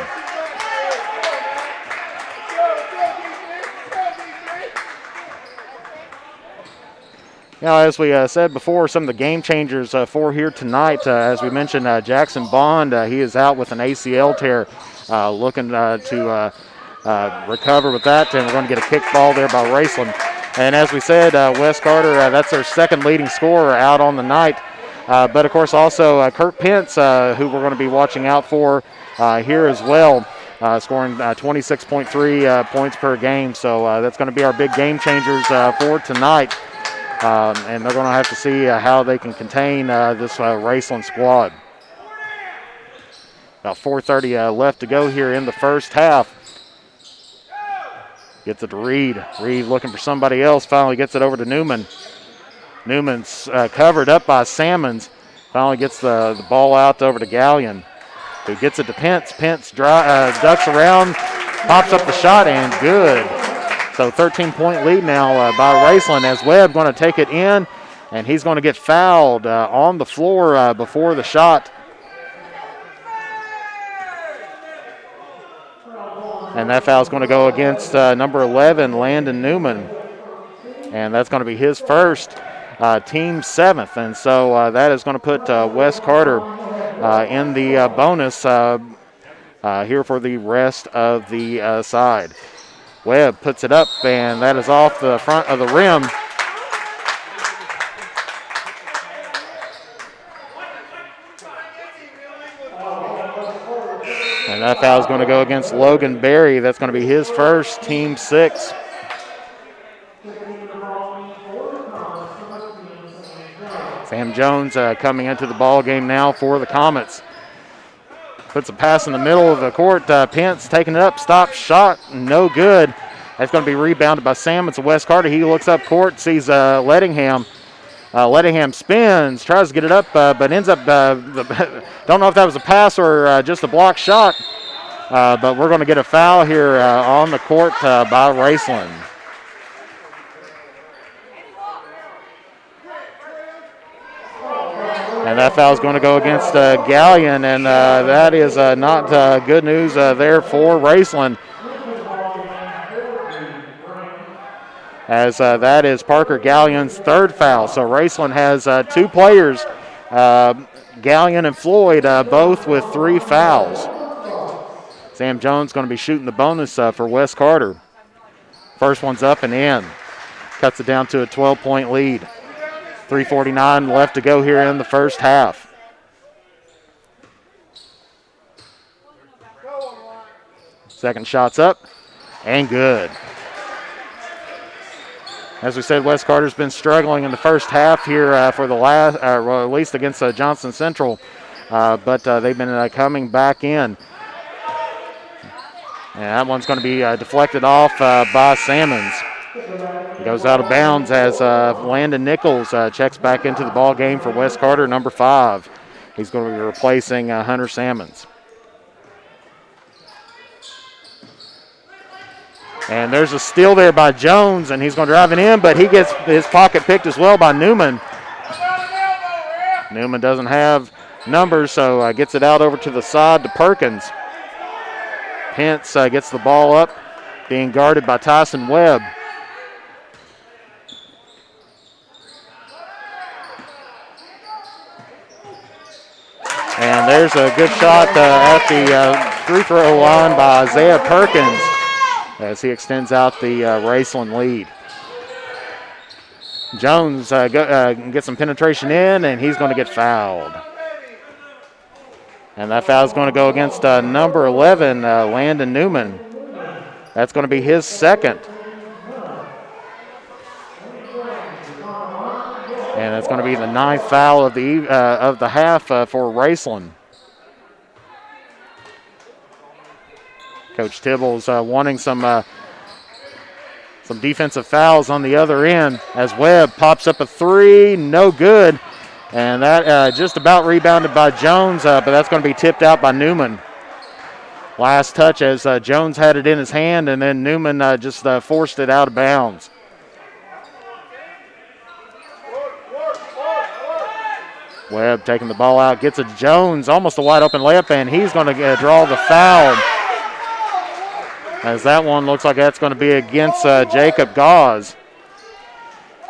Now, as we said before, some of the game changers for here tonight, as we mentioned, Jackson Bond, he is out with an ACL tear, looking to recover with that, and we're going to get a kick ball there by Raceland. And as we said, West Carter, that's their second leading scorer out on the night. But, of course, also Kurt Pence, who we're going to be watching out for here as well, scoring 26.3 points per game. So that's going to be our big game changers for tonight. And they're going to have to see how they can contain this Raceland squad. About 4:30 left to go here in the first half. Gets it to Reed. Reed looking for somebody else. Finally gets it over to Newman. Newman's covered up by Salmons. Finally gets the ball out over to Gallion, who gets it to Pence. Pence ducks around, pops up the shot, and good. So 13-point lead now by Raceland as Webb going to take it in. and he's going to get fouled on the floor before the shot. And that foul is going to go against number 11, Landon Newman. And that's going to be his first, team 7th. And so that is going to put Wes Carter in the bonus here for the rest of the side. Webb puts it up, and that is off the front of the rim. And that foul is going to go against Logan Berry. That's going to be his first, team 6. Sam Jones coming into the ball game now for the Comets. Puts a pass in the middle of the court. Pence taking it up, stop, shot, no good. That's going to be rebounded by Sam. It's a Wes Carter. He looks up court, sees Lettingham. Lettingham spins, tries to get it up, but ends up, don't know if that was a pass or just a block shot, but we're going to get a foul here on the court by Raceland. And that foul is going to go against Gallion, and that is not good news there for Raceland. As that is Parker Gallion's 3rd foul. So Raceland has 2 players, Gallion and Floyd, both with 3 fouls. Sam Jones going to be shooting the bonus for Wes Carter. First one's up and in. Cuts it down to a 12-point lead. 3:49 left to go here in the first half. Second shot's up and good. As we said, Wes Carter's been struggling in the first half here for the last, or at least against Johnson Central, but they've been coming back in. And that one's going to be deflected off by Sammons. It goes out of bounds as Landon Nichols checks back into the ball game for Wes Carter, number 5. He's going to be replacing Hunter Sammons. And there's a steal there by Jones, and he's going to drive it in, but he gets his pocket picked as well by Newman. Newman doesn't have numbers, so gets it out over to the side to Perkins. Pence gets the ball up, being guarded by Tyson Webb. And there's a good shot at the free throw line by Isaiah Perkins as he extends out the Raceland lead. Jones gets some penetration in, and he's going to get fouled. And that foul is going to go against number 11, Landon Newman. That's going to be his 2nd. And it's going to be the 9th foul of the half for Raceland. Coach Tibble's wanting some defensive fouls on the other end as Webb pops up a 3, no good. And that just about rebounded by Jones, but that's going to be tipped out by Newman. Last touch as Jones had it in his hand, and then Newman just forced it out of bounds. Webb taking the ball out, gets it to Jones, almost a wide open layup, and he's going to draw the foul. As that one looks like that's going to be against Jacob Gauze.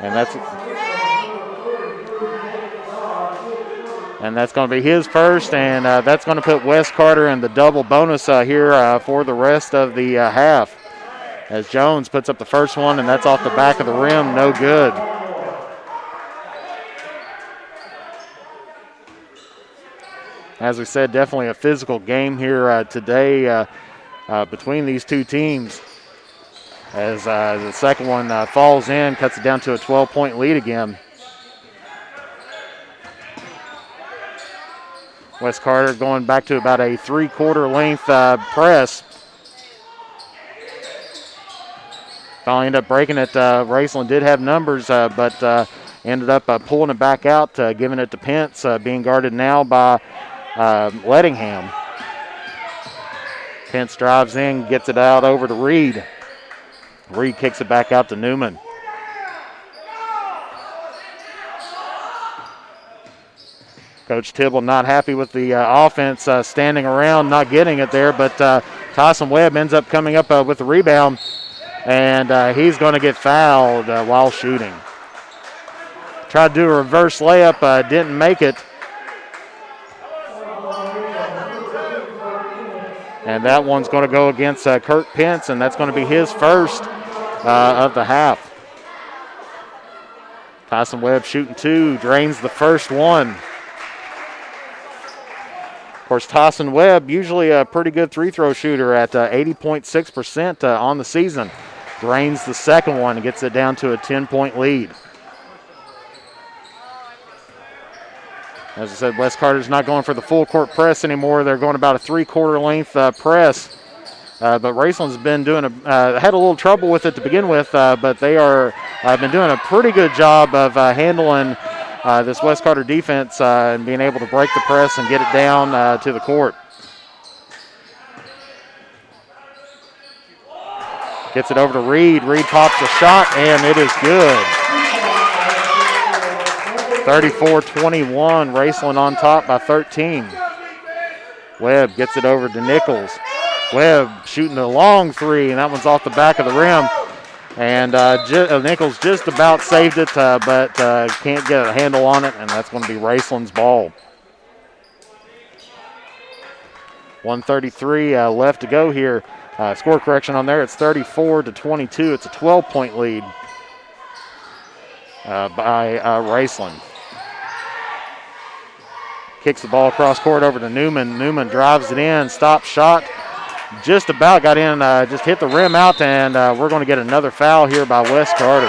And that's going to be his first, and that's going to put Wes Carter in the double bonus here for the rest of the half. As Jones puts up the first one, and that's off the back of the rim, no good. As we said, definitely a physical game here today between these two teams. As the second one falls in, cuts it down to a 12-point lead again. Wes Carter going back to about a 3/4 length press. Finally ended up breaking it. Raceland did have numbers, but ended up pulling it back out, giving it to Pence, being guarded now by Lettingham. Pence drives in, gets it out over to Reed. Reed kicks it back out to Newman. Coach Tibble not happy with the offense standing around, not getting it there, but Tyson Webb ends up coming up with the rebound, and he's going to get fouled while shooting. Tried to do a reverse layup, didn't make it. And that one's going to go against Kurt Pence, and that's going to be his first of the half. Tyson Webb shooting 2, drains the first one. Of course, Tyson Webb, usually a pretty good three-throw shooter at 80.6% on the season. Drains the second one and gets it down to a 10-point lead. As I said, West Carter's not going for the full court press anymore. They're going about a 3/4 length press. But Raceland's been doing had a little trouble with it to begin with, but they are been doing a pretty good job of handling this West Carter defense and being able to break the press and get it down to the court. Gets it over to Reed. Reed pops a shot, and it is good. 34-21, Raceland on top by 13. Webb gets it over to Nichols. Webb shooting a long 3, and that one's off the back of the rim. And Nichols just about saved it, but can't get a handle on it, and that's going to be Raceland's ball. 1:33 left to go here. Score correction on there, it's 34-22. It's a 12-point lead by Raceland. Kicks the ball across court over to Newman. Newman drives it in, stop shot. Just about got in, just hit the rim out, and we're going to get another foul here by West Carter.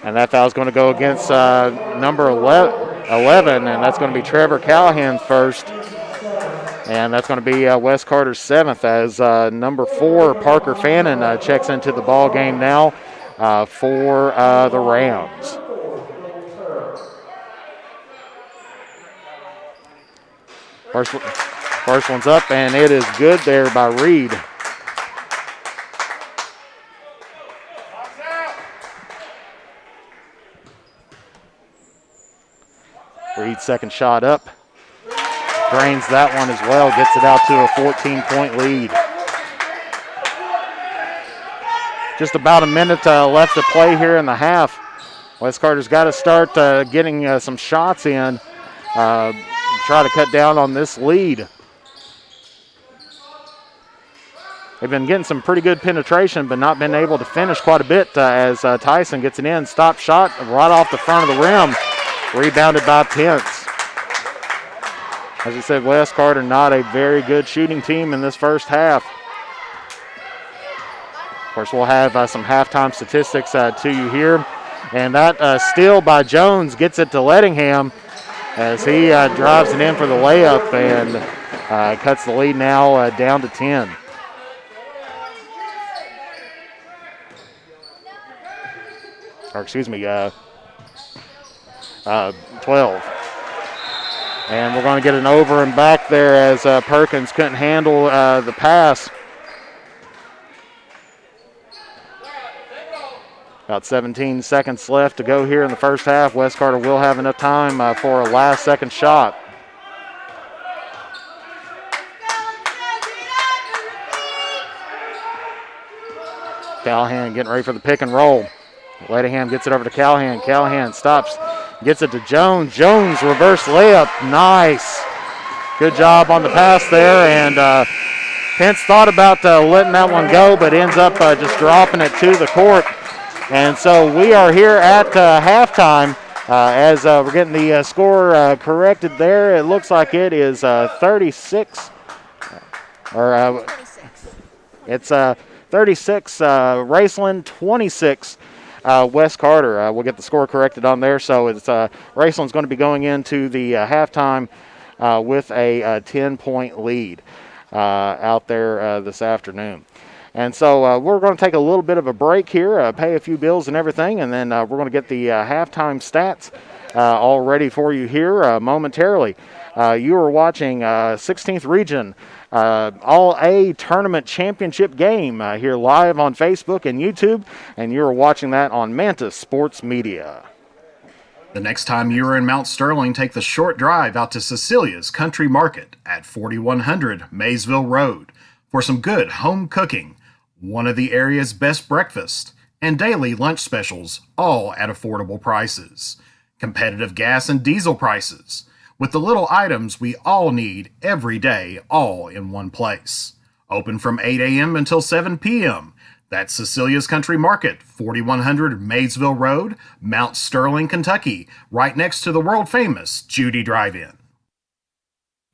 And that foul is going to go against number 11, and that's going to be Trevor Callahan's first. And that's going to be West Carter's 7th as number 4, Parker Fannin, checks into the ball game now for the Rams. First one's up, and it is good there by Reed. Reed's second shot up. Drains that one as well, gets it out to a 14-point lead. Just about a minute left to play here in the half. West Carter's got to start getting some shots in, try to cut down on this lead. They've been getting some pretty good penetration, but not been able to finish quite a bit as Tyson gets it in. Stop shot right off the front of the rim. Rebounded by Pence. As I said, West Carter not a very good shooting team in this first half. Of course, we'll have some halftime statistics to you here. And that steal by Jones gets it to Lettingham as he drives it in for the layup and cuts the lead now down to 10. Or excuse me, 12. And we're going to get an over and back there as Perkins couldn't handle the pass. About 17 seconds left to go here in the first half. West Carter will have enough time for a last second shot. Callahan getting ready for the pick and roll. Lettingham gets it over to Callahan. Callahan stops, gets it to Jones. Jones reverse layup, nice. Good job on the pass there, and Pence thought about letting that one go, but ends up just dropping it to the court. And so we are here at halftime as we're getting the score corrected there. It looks like it is 36, or it's 36 Raceland, 26 West Carter. We'll get the score corrected on there. So it's Raceland's going to be going into the halftime with a 10-point lead out there this afternoon. And so we're going to take a little bit of a break here, pay a few bills and everything, and then we're going to get the halftime stats all ready for you here momentarily. You are watching 16th Region All A Tournament Championship game here live on Facebook and YouTube, and you're watching that on Mantis Sports Media. The next time you are in Mount Sterling, take the short drive out to Cecilia's Country Market at 4100 Maysville Road for some good home cooking, one of the area's best breakfasts, and daily lunch specials, all at affordable prices. Competitive gas and diesel prices, with the little items we all need every day, all in one place. Open from 8 a.m. until 7 p.m. That's Cecilia's Country Market, 4100 Maysville Road, Mount Sterling, Kentucky, right next to the world-famous Judy Drive-In.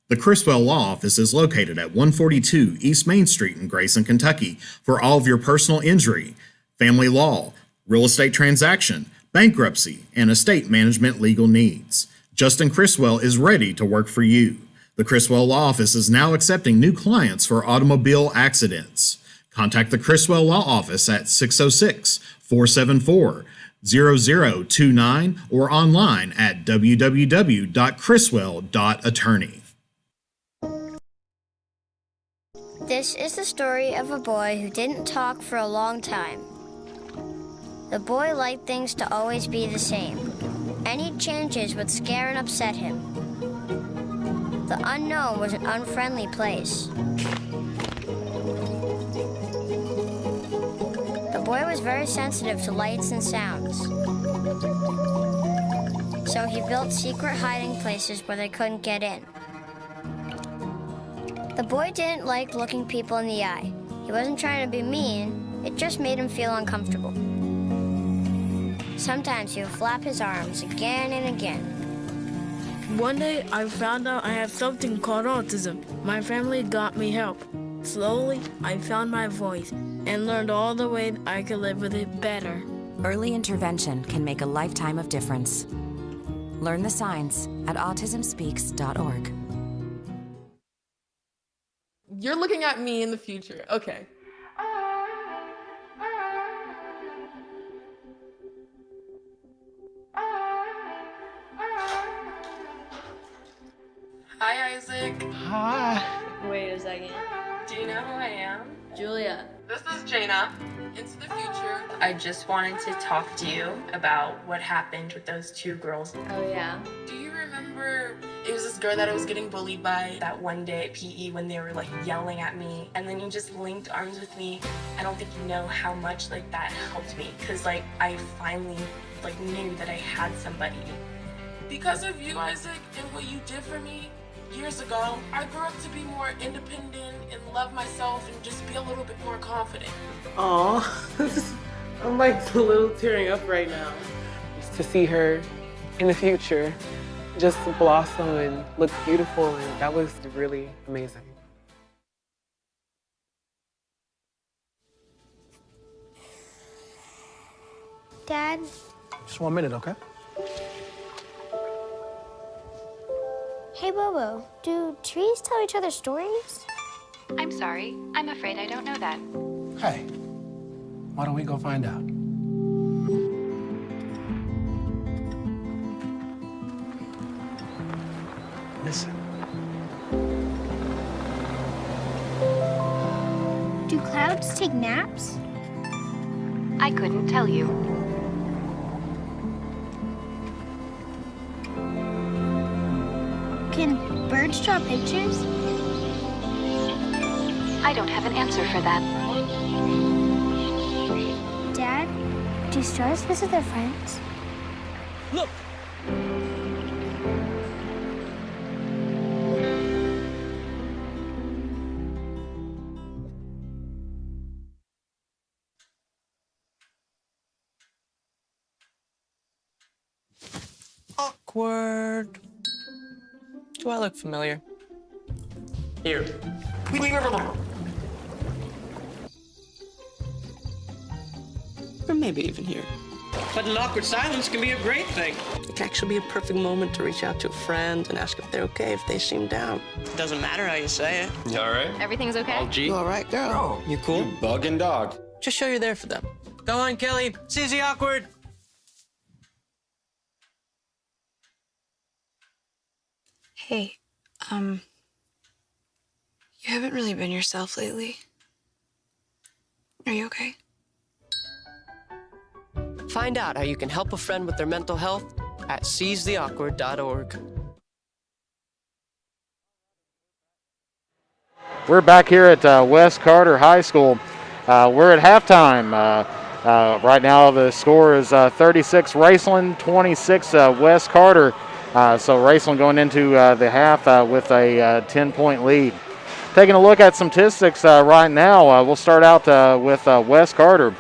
The Criswell Law Office is located at 142 East Main Street in Grayson, Kentucky for all of your personal injury, family law, real estate transaction, bankruptcy, and estate management legal needs. Justin Criswell is ready to work for you. The Criswell Law Office is now accepting new clients for automobile accidents. Contact the Criswell Law Office at 606-474-0029 or online at www.criswell.attorney. This is the story of a boy who didn't talk for a long time. The boy liked things to always be the same. Any changes would scare and upset him. The unknown was an unfriendly place. The boy was very sensitive to lights and sounds. So he built secret hiding places where they couldn't get in. The boy didn't like looking people in the eye. He wasn't trying to be mean, it just made him feel uncomfortable. Sometimes he would flap his arms again and again. One day, I found out I have something called autism. My family got me help. Slowly, I found my voice and learned all the ways I could live with it better. Early intervention can make a lifetime of difference. Learn the signs at autismspeaks.org. You're looking at me in the future. Okay. Hi, Isaac. Hi. Wait a second. Do you know who I am? Julia. This is Jaina. Into the future. I just wanted to talk to you about what happened with those two girls. Oh, yeah. Do you remember it was this girl that I was getting bullied by that one day at PE when they were like yelling at me, and then you just linked arms with me? I don't think you know how much like that helped me, because like I finally like knew that I had somebody. Because of you, Isaac, and what you did for me years ago, I grew up to be more independent and love myself and just be a little bit more confident. Aw, I'm like a little tearing up right now. Just to see her in the future just blossom and look beautiful, and that was really amazing. Dad? Just 1 minute, okay? Hey, Bobo, do trees tell each other stories? I'm sorry. I'm afraid I don't know that. Hey, why don't we go find out? Listen. Do clouds take naps? I couldn't tell you. Can birds draw pictures? I don't have an answer for that. Dad, do stars visit their friends? Look! Awkward. Do I look familiar? Here. Or maybe even here. But an awkward silence can be a great thing. It can actually be a perfect moment to reach out to a friend and ask if they're okay if they seem down. Doesn't matter how you say it. You all right? Everything's okay? All G. You all right, girl? You cool? You bugging dog. Just show you're there for them. Go on, Kelly. CZ awkward. Hey, you You haven't really been yourself lately. Are you okay? Find out how you can help a friend with their mental health at seizetheawkward.org. We're back here at West Carter High School. We're at halftime. Right now the score is 36 Raceland, 26 West Carter. So Raceland going into the half with a 10-point lead. Taking a look at some statistics right now, we'll start out with West Carter.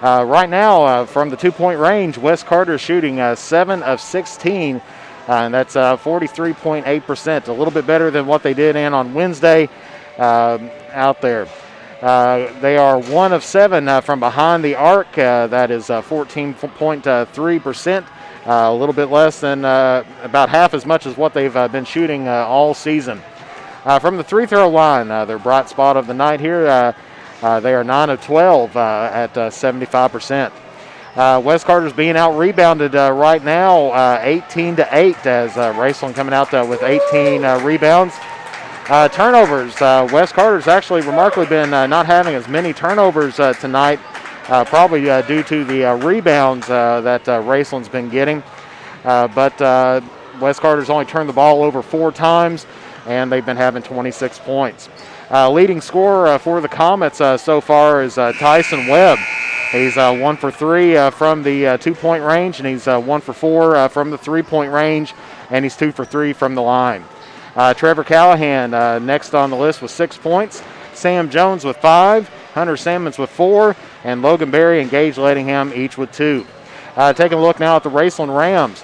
Right now, from the 2-point range, West Carter is shooting 7 of 16, and that's 43.8%, a little bit better than what they did on Wednesday out there. They are 1 of 7 from behind the arc. That is 14.3%, a little bit less than about half as much as what they've been shooting all season. From the free throw line, their bright spot of the night here, they are 9 of 12 at 75%. West Carter's being out-rebounded right now, 18-8, as Raceland coming out with 18 rebounds. Turnovers, West Carter's actually remarkably been not having as many turnovers tonight, probably due to the rebounds that Raceland's been getting. But West Carter's only turned the ball over 4 times, and they've been having 26 points. Leading scorer for the Comets so far is Tyson Webb. He's 1 for 3 from the 2-point range, and he's 1 for 4 from the 3-point range, and he's 2 for 3 from the line. Trevor Callahan next on the list with 6 points. Sam Jones with 5, Hunter Sammons with 4, and Logan Berry and Gage Lettingham each with 2. Taking a look now at the Raceland Rams.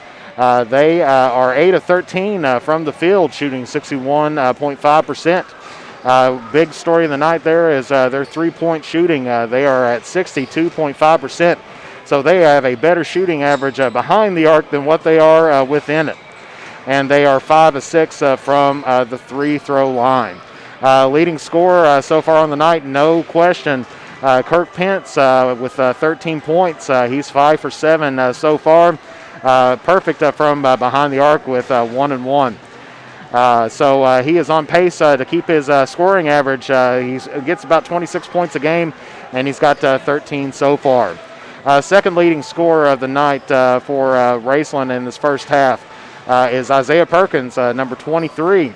They are 8 of 13 from the field, shooting 61.5%. Big story of the night there is their 3-point shooting. They are at 62.5%. So they have a better shooting average behind the arc than what they are within it. And they are 5 of 6 from the free-throw line. Leading scorer so far on the night, no question, Kirk Pence with 13 points. He's 5 for 7 so far. Perfect from behind the arc with 1 and 1. So he is on pace to keep his scoring average. He gets about 26 points a game, and he's got 13 so far. Second leading scorer of the night for Raceland in this first half is Isaiah Perkins, number 23.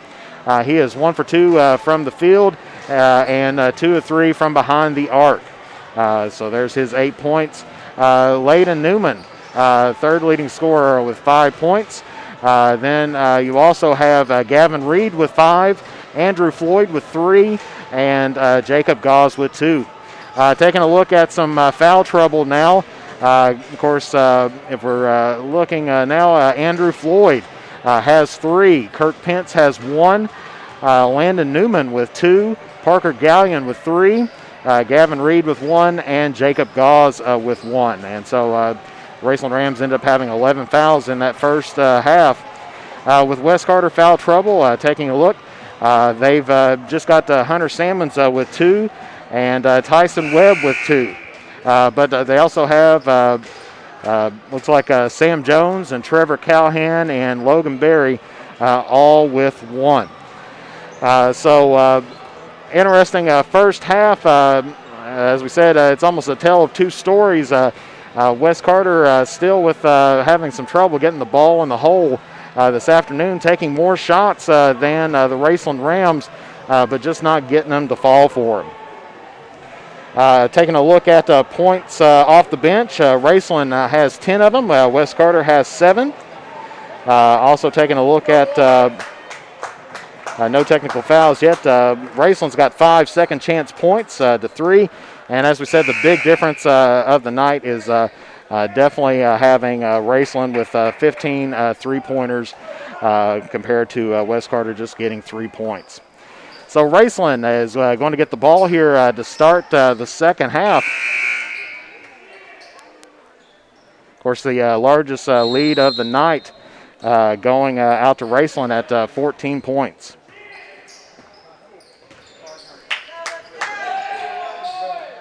He is 1 for 2 from the field and 2 of 3 from behind the arc. So there's his 8 points. Layden Newman, third leading scorer with 5 points. Then you also have Gavin Reed with 5, Andrew Floyd with 3, and Jacob Gauze with 2. Taking a look at some foul trouble now. Of course, if we're looking now, Andrew Floyd has 3. Kirk Pence has 1. Landon Newman with 2. Parker Gallion with 3. Gavin Reed with 1. And Jacob Gauze with 1. And so Raceland Rams ended up having 11 fouls in that first half. With West Carter foul trouble, taking a look, they've just got Hunter Sammons with 2 and Tyson Webb with 2. But they also have, looks like Sam Jones and Trevor Callahan and Logan Berry all with 1. So interesting first half. As we said, it's almost a tale of 2 stories. West Carter still with having some trouble getting the ball in the hole this afternoon, taking more shots than the Raceland Rams, but just not getting them to fall for them. Taking a look at points off the bench, Raceland has 10 of them. West Carter has 7. Also taking a look at no technical fouls yet. Raceland's got 5 second chance points to 3. And as we said, the big difference of the night is definitely having Raceland with 15 3-pointers compared to West Carter just getting 3 points. So Raceland is going to get the ball here to start the second half. Of course, the largest lead of the night going out to Raceland at 14 points.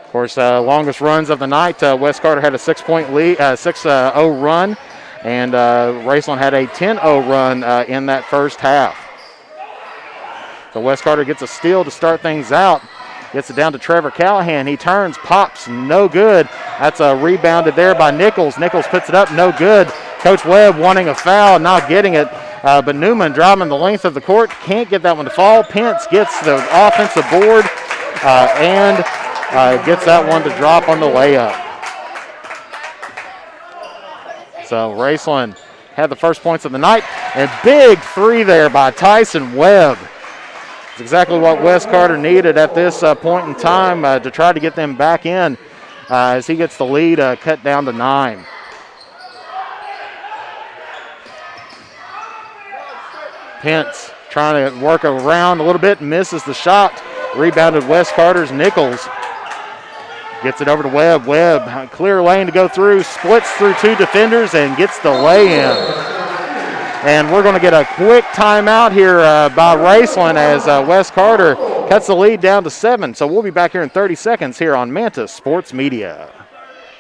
Of course, longest runs of the night, West Carter had a 6-point lead, 6-0 run, and Raceland had a 10-0 run in that first half. So Wes Carter gets a steal to start things out. Gets it down to Trevor Callahan. He turns, pops, no good. That's rebounded there by Nichols. Nichols puts it up, no good. Coach Webb wanting a foul, not getting it. But Newman driving the length of the court, can't get that one to fall. Pence gets the offensive board and gets that one to drop on the layup. So Raceland had the first points of the night. And big three there by Tyson Webb. It's exactly what Wes Carter needed at this point in time to try to get them back in as he gets the lead cut down to 9. Pence trying to work around a little bit, misses the shot. Rebounded Wes Carter's Nichols. Gets it over to Webb. Webb, clear lane to go through, splits through 2 defenders and gets the lay-in. And we're going to get a quick timeout here by Raceland as Wes Carter cuts the lead down to 7. So we'll be back here in 30 seconds here on Manta Sports Media.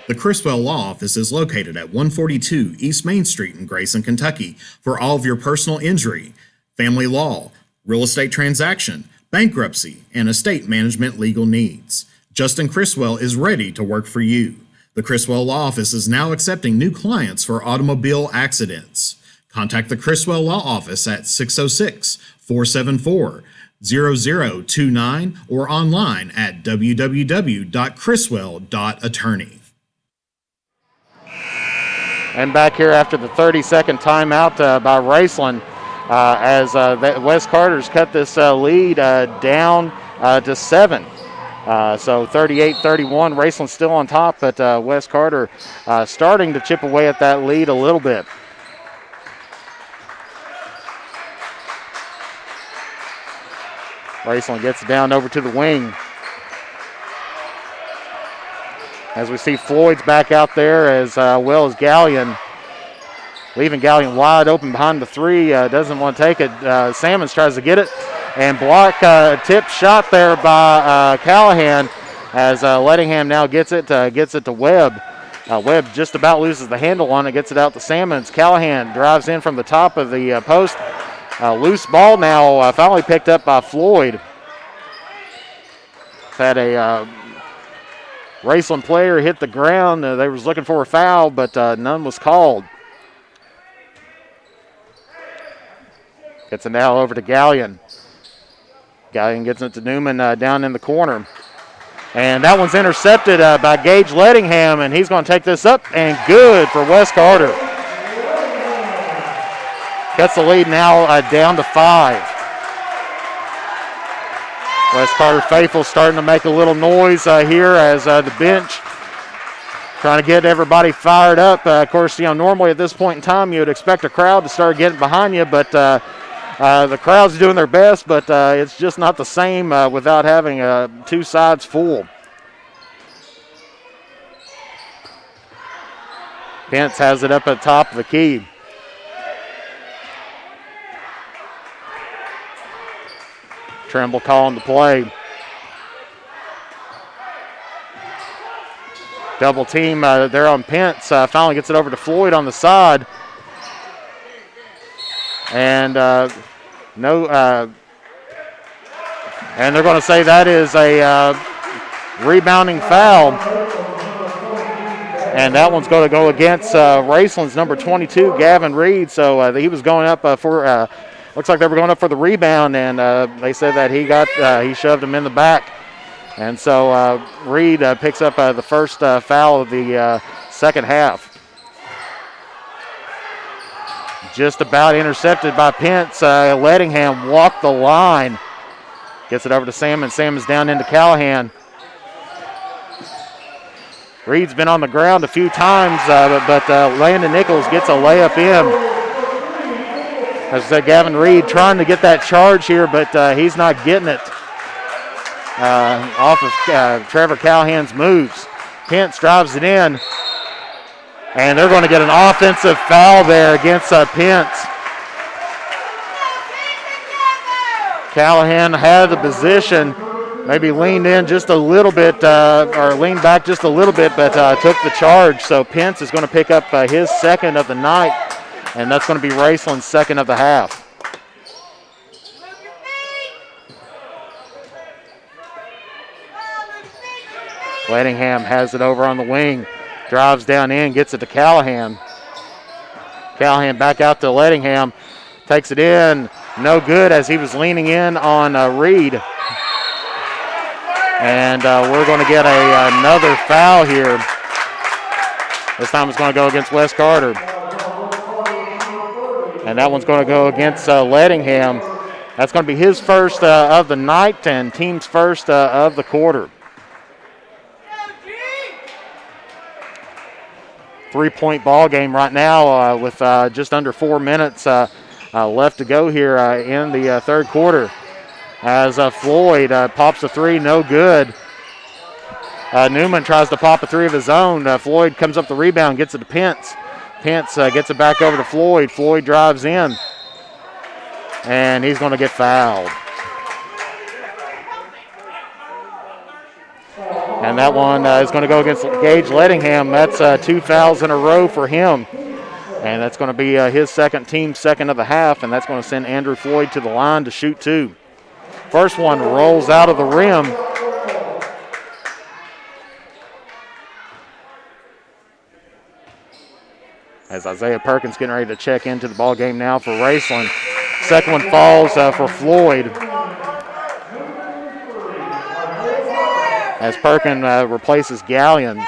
The Criswell Law Office is located at 142 East Main Street in Grayson, Kentucky for all of your personal injury, family law, real estate transaction, bankruptcy, and estate management legal needs. Justin Criswell is ready to work for you. The Criswell Law Office is now accepting new clients for automobile accidents. Contact the Criswell Law Office at 606-474-0029 or online at www.criswell.attorney. And back here after the 30-second timeout by Raceland as Wes Carter's cut this lead down to 7. So 38-31, Raceland still on top, but Wes Carter starting to chip away at that lead a little bit. Raceland gets it down over to the wing. As we see Floyd's back out there as well as Gallion. Leaving Gallion wide open behind the 3. Doesn't want to take it. Sammons tries to get it. And block tip shot there by Callahan as Lettingham now gets it to Webb. Webb just about loses the handle on it, gets it out to Sammons. Callahan drives in from the top of the post. Loose ball now finally picked up by Floyd. Had a Raceland player hit the ground. They was looking for a foul, but none was called. Gets it now over to Gallion. Gallion gets it to Newman down in the corner. And that one's intercepted by Gage Lettingham, and he's going to take this up, and good for Wes Carter. Cuts the lead now down to 5. Wes Carter faithful starting to make a little noise here as the bench trying to get everybody fired up. Of course, normally at this point in time you would expect a crowd to start getting behind you, but the crowd's doing their best, but it's just not the same without having 2 sides full. Pence has it up at the top of the key. Trimble calling the play. Double team there on Pence. Finally gets it over to Floyd on the side. And and they're going to say that is a rebounding foul. And that one's going to go against Raceland's number 22, Gavin Reed. So he was going up for, looks like they were going up for the rebound, and they said that he shoved him in the back. And so Reed picks up the first foul of the second half. Just about intercepted by Pence. Lettingham walked the line. Gets it over to Salmon. Salmon's down into Callahan. Reed's been on the ground a few times, but Landon Nichols gets a layup in. As I said, Gavin Reed trying to get that charge here, but he's not getting it off of Trevor Callahan's moves. Pence drives it in, and they're going to get an offensive foul there against Pence. Callahan had the position. Maybe leaned in just a little bit, or leaned back just a little bit, but took the charge. So Pence is going to pick up his second of the night, and that's going to be Raceland's second of the half. Lettingham has it over on the wing. Drives down in, gets it to Callahan. Callahan back out to Lettingham. Takes it in. No good as he was leaning in on Reed. And we're going to get another foul here. This time it's going to go against Wes Carter. And that one's going to go against Lettingham. That's going to be his first of the night and team's first of the quarter. 3-point ball game right now with just under 4 minutes left to go here in the third quarter. As Floyd pops a three, no good. Newman tries to pop a three of his own. Floyd comes up the rebound, gets it to Pence. Pence gets it back over to Floyd. Floyd drives in, and he's going to get fouled. And that one is going to go against Gage Lettingham. That's 2 fouls in a row for him. And that's going to be his team second of the half, and that's going to send Andrew Floyd to the line to shoot 2. First one rolls out of the rim. As Isaiah Perkins getting ready to check into the ball game now for Raceland. Second one falls for Floyd. As Perkins replaces Gallion.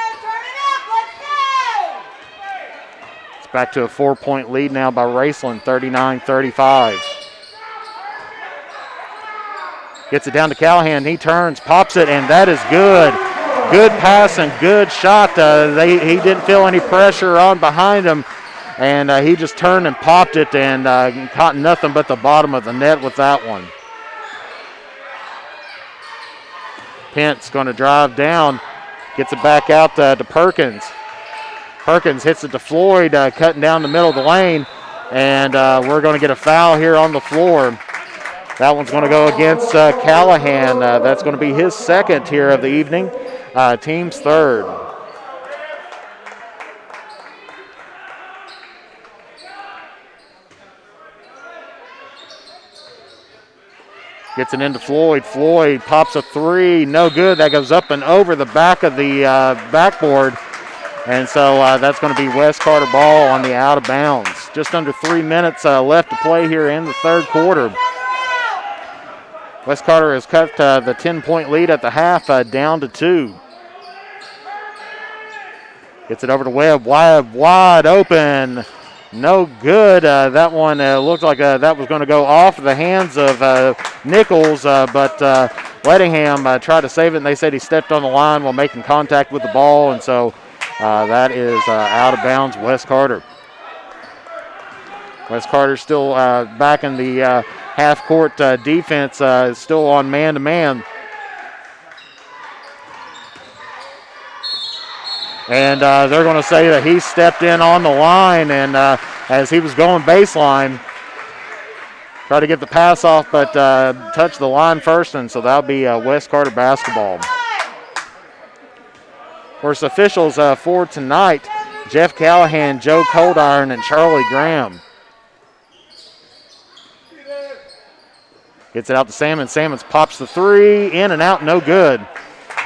It's back to a 4-point lead now by Raceland, 39-35. Gets it down to Callahan. He turns, pops it, and that is good. Good pass and good shot. He didn't feel any pressure on behind him, and he just turned and popped it and caught nothing but the bottom of the net with that one. Pence going to drive down, gets it back out to Perkins. Perkins hits it to Floyd, cutting down the middle of the lane, and we're going to get a foul here on the floor. That one's going to go against Callahan. That's going to be his second here of the evening. Team's third. Gets it into Floyd. Floyd pops a three. No good. That goes up and over the back of the backboard. And so that's going to be Wes Carter ball on the out of bounds. Just under 3 minutes left to play here in the third quarter. Wes Carter has cut the 10-point lead at the half down to 2. Gets it over to Webb. Webb wide open. No good. That one looked like that was going to go off the hands of Nichols, but Lettingham tried to save it, and they said he stepped on the line while making contact with the ball, and so that is out of bounds, Wes Carter. Wes Carter still back in the half-court defense, still on man-to-man. And they're going to say that he stepped in on the line, and as he was going baseline, tried to get the pass off, but touched the line first, and so that'll be Wes Carter basketball. Of course, officials for tonight, Jeff Callahan, Joe Coldiron, and Charlie Graham. Gets it out to Sammons. Sammons pops the three, in and out, no good.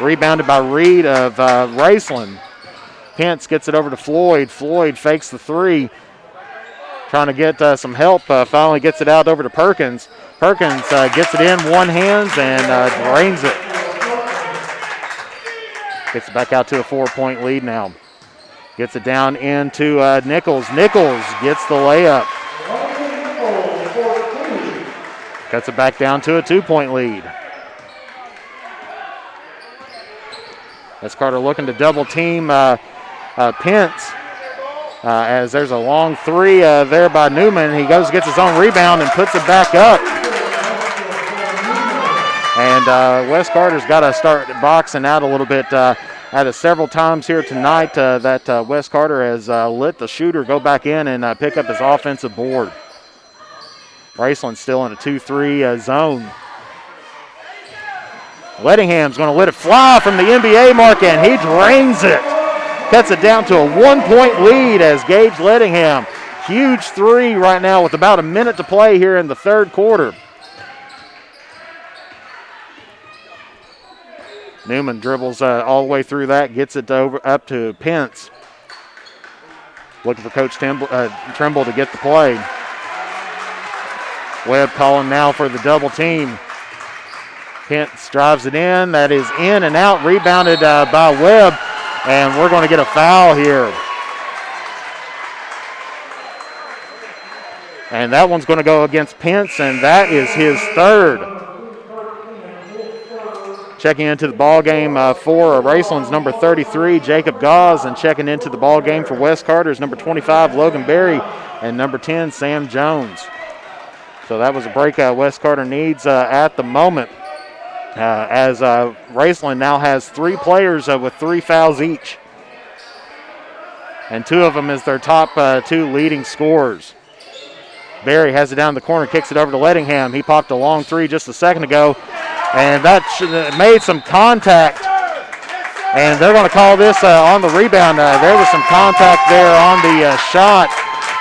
Rebounded by Reed of Raceland. Pence gets it over to Floyd. Floyd fakes the three. Trying to get some help. Finally gets it out over to Perkins. Perkins gets it in one hand and drains it. Gets it back out to a 4-point lead now. Gets it down into Nichols. Nichols gets the layup. Cuts it back down to a 2-point lead. That's Carter looking to double team Pence. As there's a long three there by Newman. He goes, gets his own rebound, and puts it back up. And Wes Carter's got to start boxing out a little bit. Had it several times here tonight that Wes Carter has let the shooter go back in and pick up his offensive board. Raceland still in a 2-3 zone. Lettingham's going to let it fly from the NBA mark, and he drains it. Cuts it down to a 1-point lead as Gage Lettingham. Huge three right now with about a minute to play here in the third quarter. Newman dribbles all the way through that, gets it up to Pence. Looking for Coach Trimble to get the play. Webb calling now for the double team. Pence drives it in. That is in and out. Rebounded by Webb. And we're going to get a foul here. And that one's going to go against Pence, and that is his third. Checking into the ball game for Raceland's number 33, Jacob Gauze, and checking into the ball game for West Carter's number 25, Logan Berry, and number 10, Sam Jones. So that was a break West Carter needs at the moment, as Raceland now has 3 players with 3 fouls each, and 2 of them is their top 2 leading scorers. Berry has it down the corner, kicks it over to Lettingham. He popped a long 3 just a second ago, and that made some contact. And they're going to call this on the rebound. There was some contact there on the shot.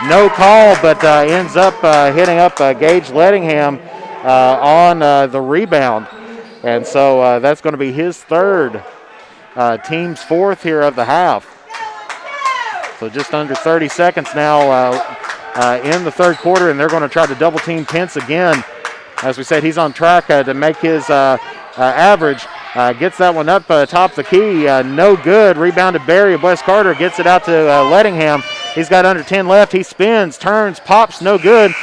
No call, but ends up hitting up Gage Lettingham on the rebound. And so that's going to be his third, team's fourth here of the half. So just under 30 seconds now in the third quarter, and they're going to try to double team Pence again. As we said, he's on track to make his average. Gets that one up top the key. No good. Rebounded Berry of West Carter. Gets it out to Lettingham. He's got under 10 left. He spins, turns, pops. No good.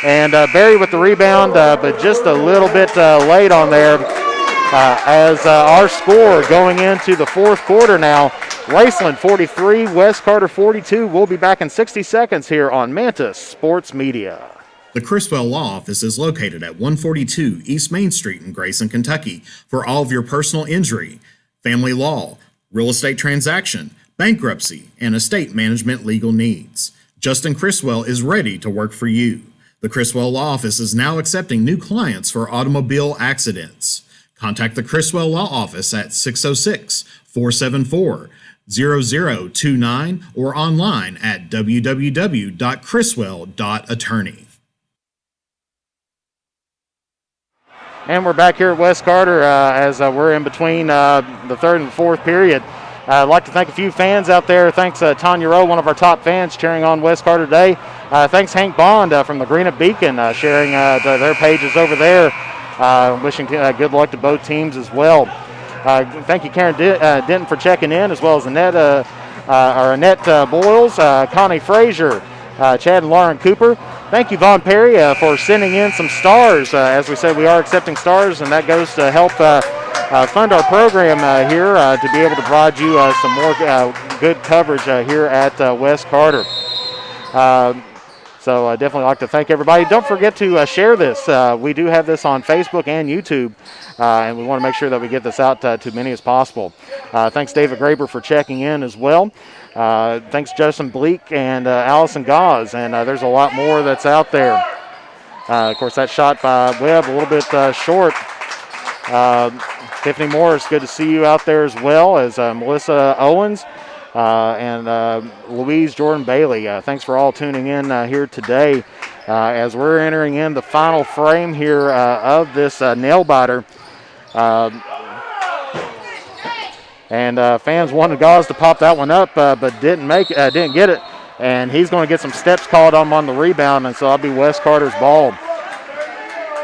And Berry with the rebound, but just a little bit late on there. As our score going into the fourth quarter now, Raceland 43, West Carter 42. We'll be back in 60 seconds here on Mantis Sports Media. The Criswell Law Office is located at 142 East Main Street in Grayson, Kentucky for all of your personal injury, family law, real estate transaction, bankruptcy, and estate management legal needs. Justin Criswell is ready to work for you. The Criswell Law Office is now accepting new clients for automobile accidents. Contact the Criswell Law Office at 606-474-0029 or online at www.criswell.attorney. And we're back here at West Carter as we're in between the third and fourth period. I'd like to thank a few fans out there. Thanks Tanya Rowe, one of our top fans, cheering on West Carter today. Thanks Hank Bond from the Greenup Beacon, sharing their pages over there. Wishing good luck to both teams as well. Thank you, Karen Denton, for checking in, as well as Annette Boyles, Connie Frazier, Chad and Lauren Cooper. Thank you, Vaughn Perry, for sending in some stars. As we said, we are accepting stars, and that goes to help fund our program here to be able to provide you some more good coverage here at West Carter. So I definitely like to thank everybody. Don't forget to share this. We do have this on Facebook and YouTube, and we want to make sure that we get this out to many as possible. Thanks, David Graber, for checking in as well. Thanks, Justin Bleak and Allison Gauze, and there's a lot more that's out there. Of course, that shot by Webb a little bit short. Tiffany Morris, good to see you out there as well, as Melissa Owens. And Louise Jordan Bailey. Thanks for all tuning in here today as we're entering in the final frame here of this nail biter. And fans wanted Gauze to pop that one up, but didn't get it. And he's going to get some steps called on him on the rebound, and so that'll be West Carter's ball.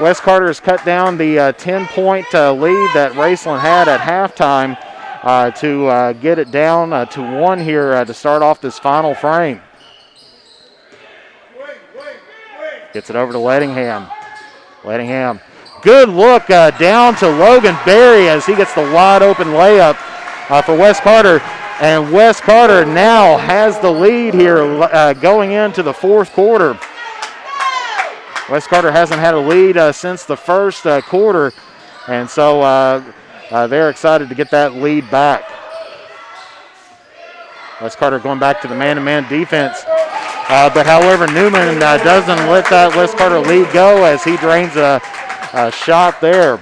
West Carter has cut down the 10-point lead that Raceland had at halftime. To get it down to 1 here to start off this final frame. Gets it over to Lettingham. Lettingham. Good look down to Logan Berry as he gets the wide open layup for West Carter. And West Carter now has the lead here going into the fourth quarter. West Carter hasn't had a lead since the first quarter. And so they're excited to get that lead back. West Carter going back to the man-to-man defense. But however, Newman doesn't let that West Carter lead go as he drains a shot there.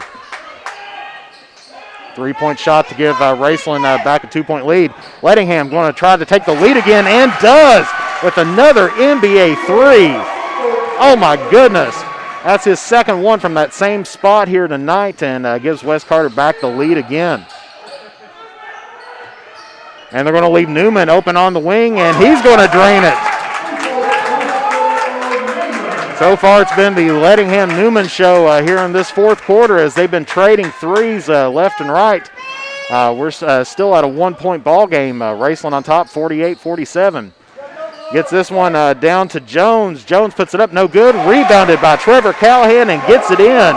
3-point shot to give Raceland back a 2-point lead. Lettingham going to try to take the lead again, and does with another NBA three. Oh my goodness. That's his second one from that same spot here tonight, and gives West Carter back the lead again. And they're going to leave Newman open on the wing, and he's going to drain it. So far, it's been the Lettingham-Newman show here in this fourth quarter as they've been trading threes left and right. We're still at a one-point ball game. Raceland on top, 48-47. Gets this one down to Jones. Jones puts it up, no good. Rebounded by Trevor Callahan and gets it in.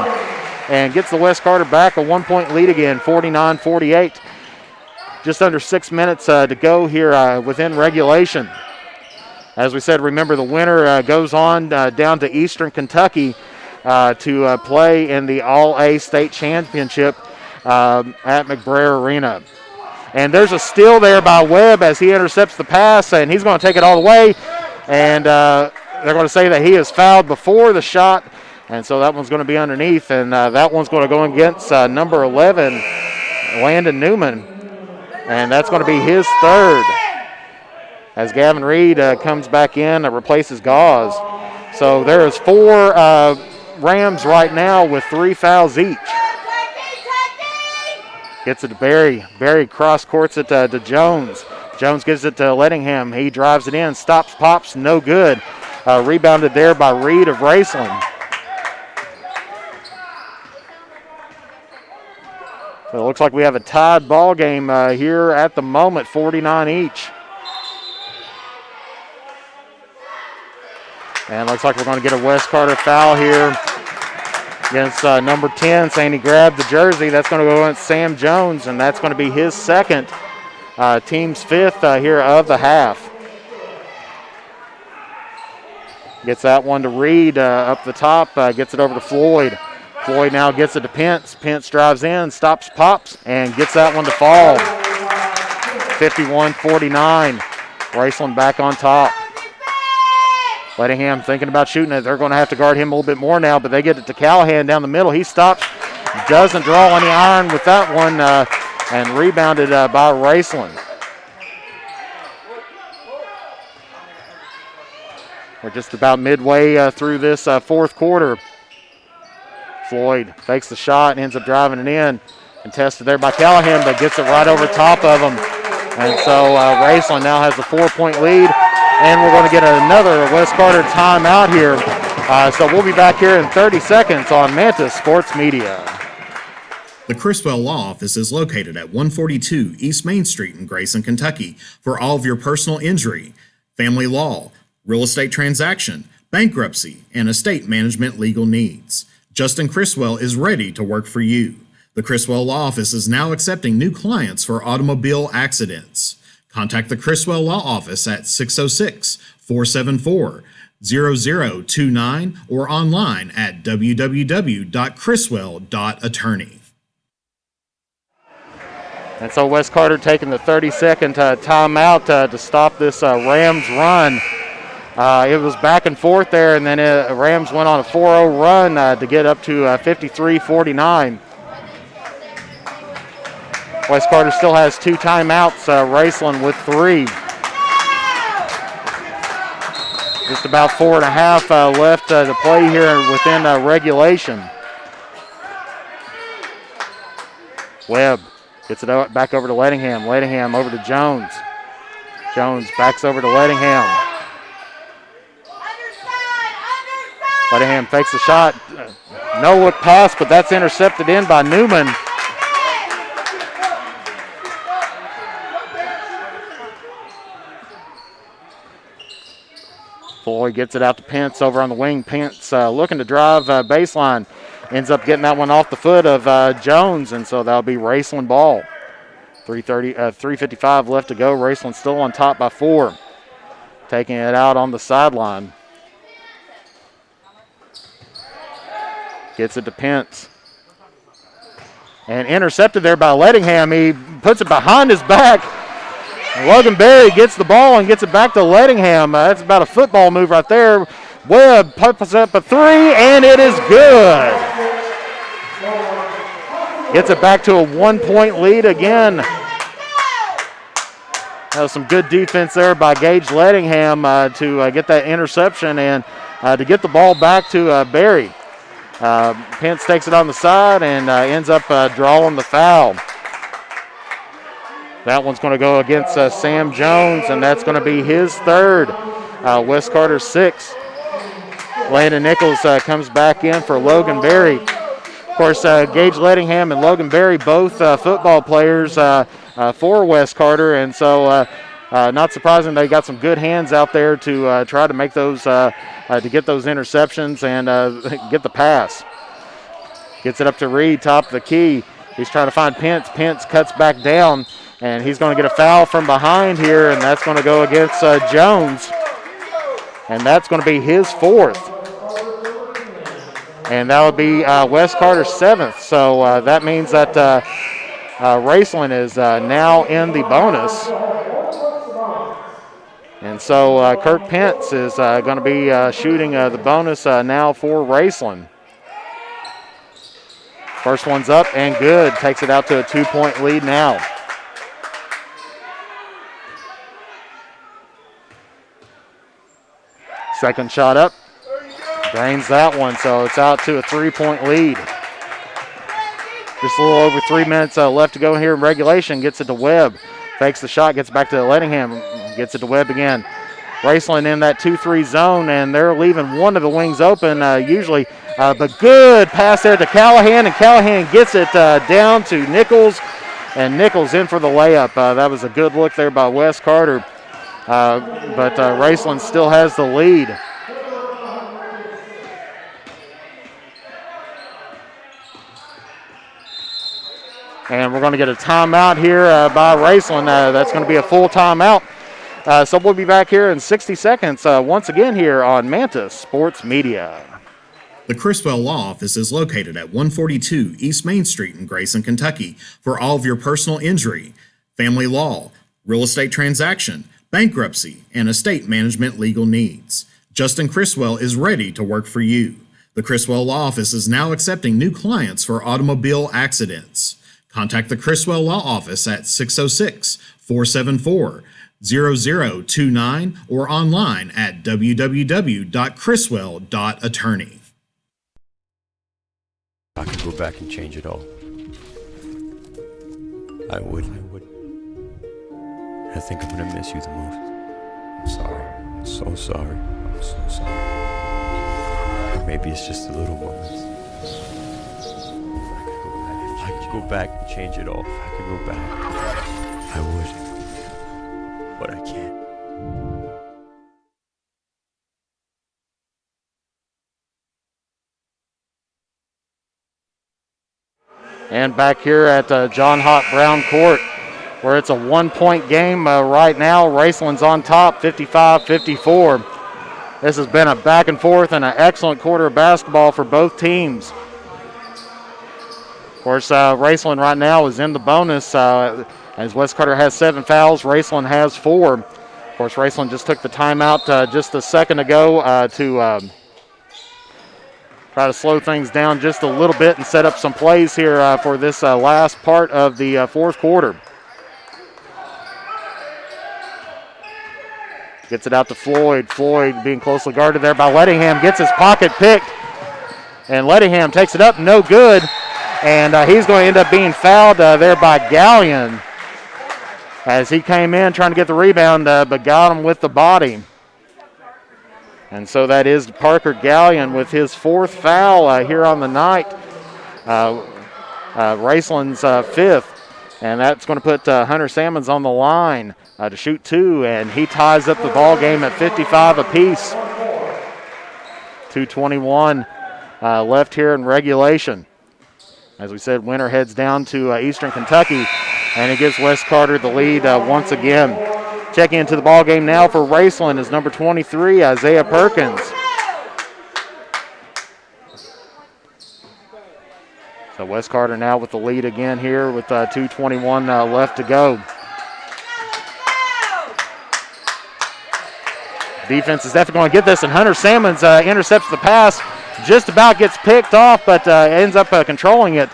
And gets the West Carter back a one-point lead again, 49-48. Just under 6 minutes to go here within regulation. As we said, remember the winner goes on down to Eastern Kentucky to play in the All-A State Championship at McBrayer Arena. And there's a steal there by Webb as he intercepts the pass, and he's going to take it all the way. And they're going to say that he is fouled before the shot, and so that one's going to be underneath, and that one's going to go against number 11, Landon Newman. And that's going to be his third as Gavin Reed comes back in and replaces Gauze. So there is 4 Rams right now with 3 fouls each. Gets it to Barry. Barry cross courts it to Jones. Jones gives it to Lettingham. He drives it in, stops, pops, no good. Rebounded there by Reed of Raceland. So it looks like we have a tied ball game here at the moment, 49 each. And looks like we're going to get a West Carter foul here against number 10, saying he grabbed the jersey. That's going to go against Sam Jones, and that's going to be his second, team's 5th here of the half. Gets that one to Reed up the top, gets it over to Floyd. Floyd now gets it to Pence. Pence drives in, stops, pops, and gets that one to fall. 51-49. Raceland back on top. Lettingham thinking about shooting it. They're going to have to guard him a little bit more now, but they get it to Callahan down the middle. He stops, doesn't draw any iron with that one, and rebounded by Raceland. We're just about midway through this fourth quarter. Floyd fakes the shot and ends up driving it in. Contested there by Callahan, but gets it right over top of him. And so Raceland now has a 4-point lead. And we're going to get another West Carter timeout here. So we'll be back here in 30 seconds on Mantis Sports Media. The Criswell Law Office is located at 142 East Main Street in Grayson, Kentucky for all of your personal injury, family law, real estate transaction, bankruptcy, and estate management legal needs. Justin Criswell is ready to work for you. The Criswell Law Office is now accepting new clients for automobile accidents. Contact the Criswell Law Office at 606-474-0029 or online at www.criswell.attorney. And so West Carter taking the 30-second timeout to stop this Rams run. It was back and forth there, and then Rams went on a 4-0 run to get up to 53-49. West Carter still has 2 timeouts, Raceland with 3. Just about 4.5 left to play here within regulation. Webb gets it back over to Lettingham. Lettingham over to Jones. Jones backs over to Lettingham. Lettingham fakes the shot. No look pass, but that's intercepted in by Newman. Floyd gets it out to Pence over on the wing. Pence looking to drive baseline. Ends up getting that one off the foot of Jones, and so that'll be Raceland ball. 3:55 left to go. Raceland still on top by 4. Taking it out on the sideline. Gets it to Pence. And intercepted there by Lettingham. He puts it behind his back. Logan Berry gets the ball and gets it back to Lettingham. That's about a football move right there. Webb puts up a 3, and it is good. Gets it back to a 1-point lead again. That was some good defense there by Gage Lettingham to get that interception and to get the ball back to Berry. Pence takes it on the side and ends up drawing the foul. That one's going to go against Sam Jones, and that's going to be his third. Wes Carter 6. Landon Nichols comes back in for Logan Berry. Of course, Gage Lettingham and Logan Berry, both football players for Wes Carter, and so not surprising they got some good hands out there to try to make those, to get those interceptions and get the pass. Gets it up to Reed, top of the key. He's trying to find Pence. Pence cuts back down, and he's going to get a foul from behind here, and that's going to go against Jones. And that's going to be his fourth. And that would be Wes Carter's 7th. So that means that Raceland is now in the bonus. And so Kirk Pence is going to be shooting the bonus now for Raceland. First one's up and good. Takes it out to a 2-point lead now. Second shot up. Drains that one, so it's out to a 3-point lead. Just a little over 3 minutes left to go here in regulation. Gets it to Webb. Fakes the shot, gets back to Lettingham. Gets it to Webb again. Raceland in that 2-3 zone, and they're leaving one of the wings open usually. But good pass there to Callahan, and Callahan gets it down to Nichols, and Nichols in for the layup. That was a good look there by Wes Carter, but Raceland still has the lead. And we're going to get a timeout here by Raceland. That's going to be a full timeout. So we'll be back here in 60 seconds once again here on Manta Sports Media. The Criswell Law Office is located at 142 East Main Street in Grayson, Kentucky for all of your personal injury, family law, real estate transaction, bankruptcy, and estate management legal needs. Justin Criswell is ready to work for you. The Criswell Law Office is now accepting new clients for automobile accidents. Contact the Criswell Law Office at 606-474-0029 or online at www.criswell.attorney. I could go back and change it all. I would. I think I'm gonna miss you the most. I'm sorry. I'm so sorry. I'm so sorry. Maybe it's just the little moments. If I could go back and change it all. If I could go back, I would. But I can't. And back here at John Hott Brown Court, where it's a 1-point game right now. Raceland's on top, 55-54. This has been a back and forth and an excellent quarter of basketball for both teams. Of course, Raceland right now is in the bonus as Wes Carter has 7 fouls. Raceland has 4. Of course, Raceland just took the timeout just a second ago to try to slow things down just a little bit and set up some plays here for this last part of the fourth quarter. Gets it out to Floyd. Floyd being closely guarded there by Lettingham. Gets his pocket picked. And Lettingham takes it up. No good. And he's going to end up being fouled there by Gallion as he came in trying to get the rebound, but got him with the body. And so that is Parker Gallion with his 4th foul here on the night. Raceland's 5th. And that's going to put Hunter Salmons on the line to shoot 2. And he ties up the ball game at 55 apiece. 2:21 left here in regulation. As we said, winner heads down to Eastern Kentucky. And it gives Wes Carter the lead once again. Checking into the ball game now for Raceland is number 23, Isaiah Perkins. So Wes Carter now with the lead again here with 2:21 left to go. Defense is definitely going to get this, and Hunter Salmons intercepts the pass. Just about gets picked off, but ends up controlling it.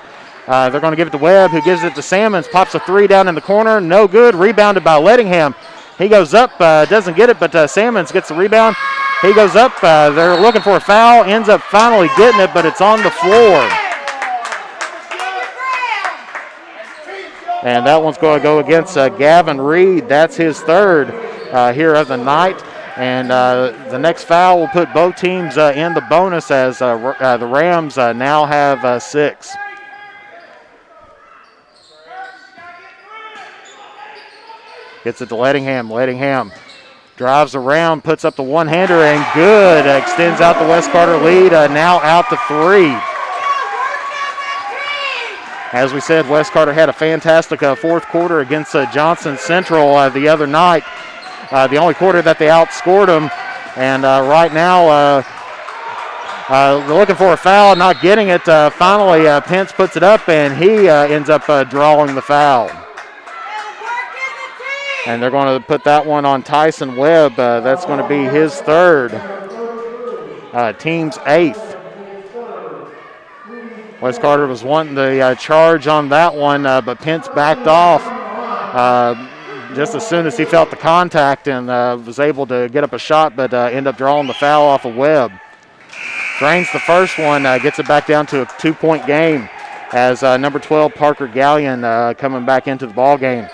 They're going to give it to Webb, who gives it to Salmons. Pops a 3 down in the corner. No good. Rebounded by Lettingham. He goes up, doesn't get it, but Salmons gets the rebound. He goes up. They're looking for a foul. Ends up finally getting it, but it's on the floor. And that one's going to go against Gavin Reed. That's his third here of the night. And the next foul will put both teams in the bonus as the Rams now have 6. Gets it to Lettingham. Lettingham drives around, puts up the one-hander, and good. Extends out the West Carter lead, now out to 3. As we said, West Carter had a fantastic fourth quarter against Johnson Central the other night. The only quarter that they outscored them. And right now, they're looking for a foul, not getting it. Finally, Pence puts it up, and he ends up drawing the foul. And they're going to put that one on Tyson Webb. That's going to be his third. Team's 8th. West Carter was wanting the charge on that one, but Pence backed off just as soon as he felt the contact and was able to get up a shot, but ended up drawing the foul off of Webb. Drains the first one, gets it back down to a 2-point game as number 12, Parker Gallion, coming back into the ball game.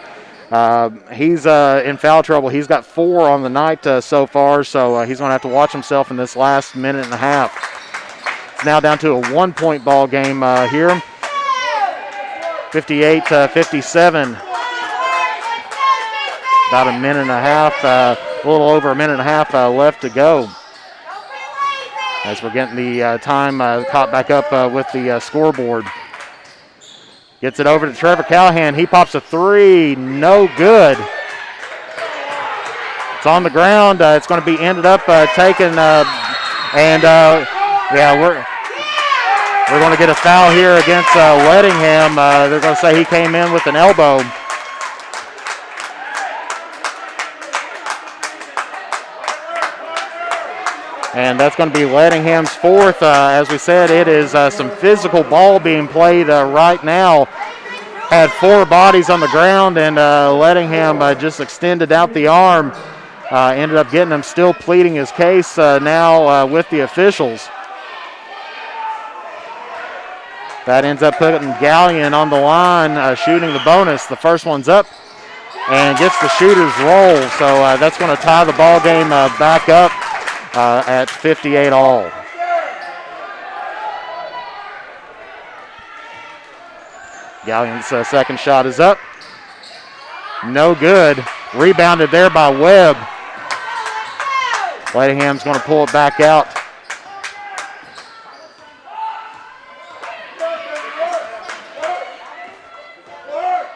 He's in foul trouble. He's got 4 on the night so far, so he's going to have to watch himself in this last minute and a half. It's now down to a 1-point ball game here. 58-57. About a minute and a half, a little over a minute and a half left to go. As we're getting the time caught back up with the scoreboard. Gets it over to Trevor Callahan. He pops a 3. No good. It's on the ground. It's going to be ended up taken. Yeah, we're going to get a foul here against Lettingham. They're going to say he came in with an elbow. And that's going to be Lettingham's 4th. As we said, it is some physical ball being played right now. Had 4 bodies on the ground, and Lettingham just extended out the arm. Ended up getting him, still pleading his case now with the officials. That ends up putting Gallion on the line, shooting the bonus. The first one's up and gets the shooter's roll. So that's going to tie the ball game back up at 58 all. Gallion's second shot is up. No good. Rebounded there by Webb. Lettingham's going to pull it back out.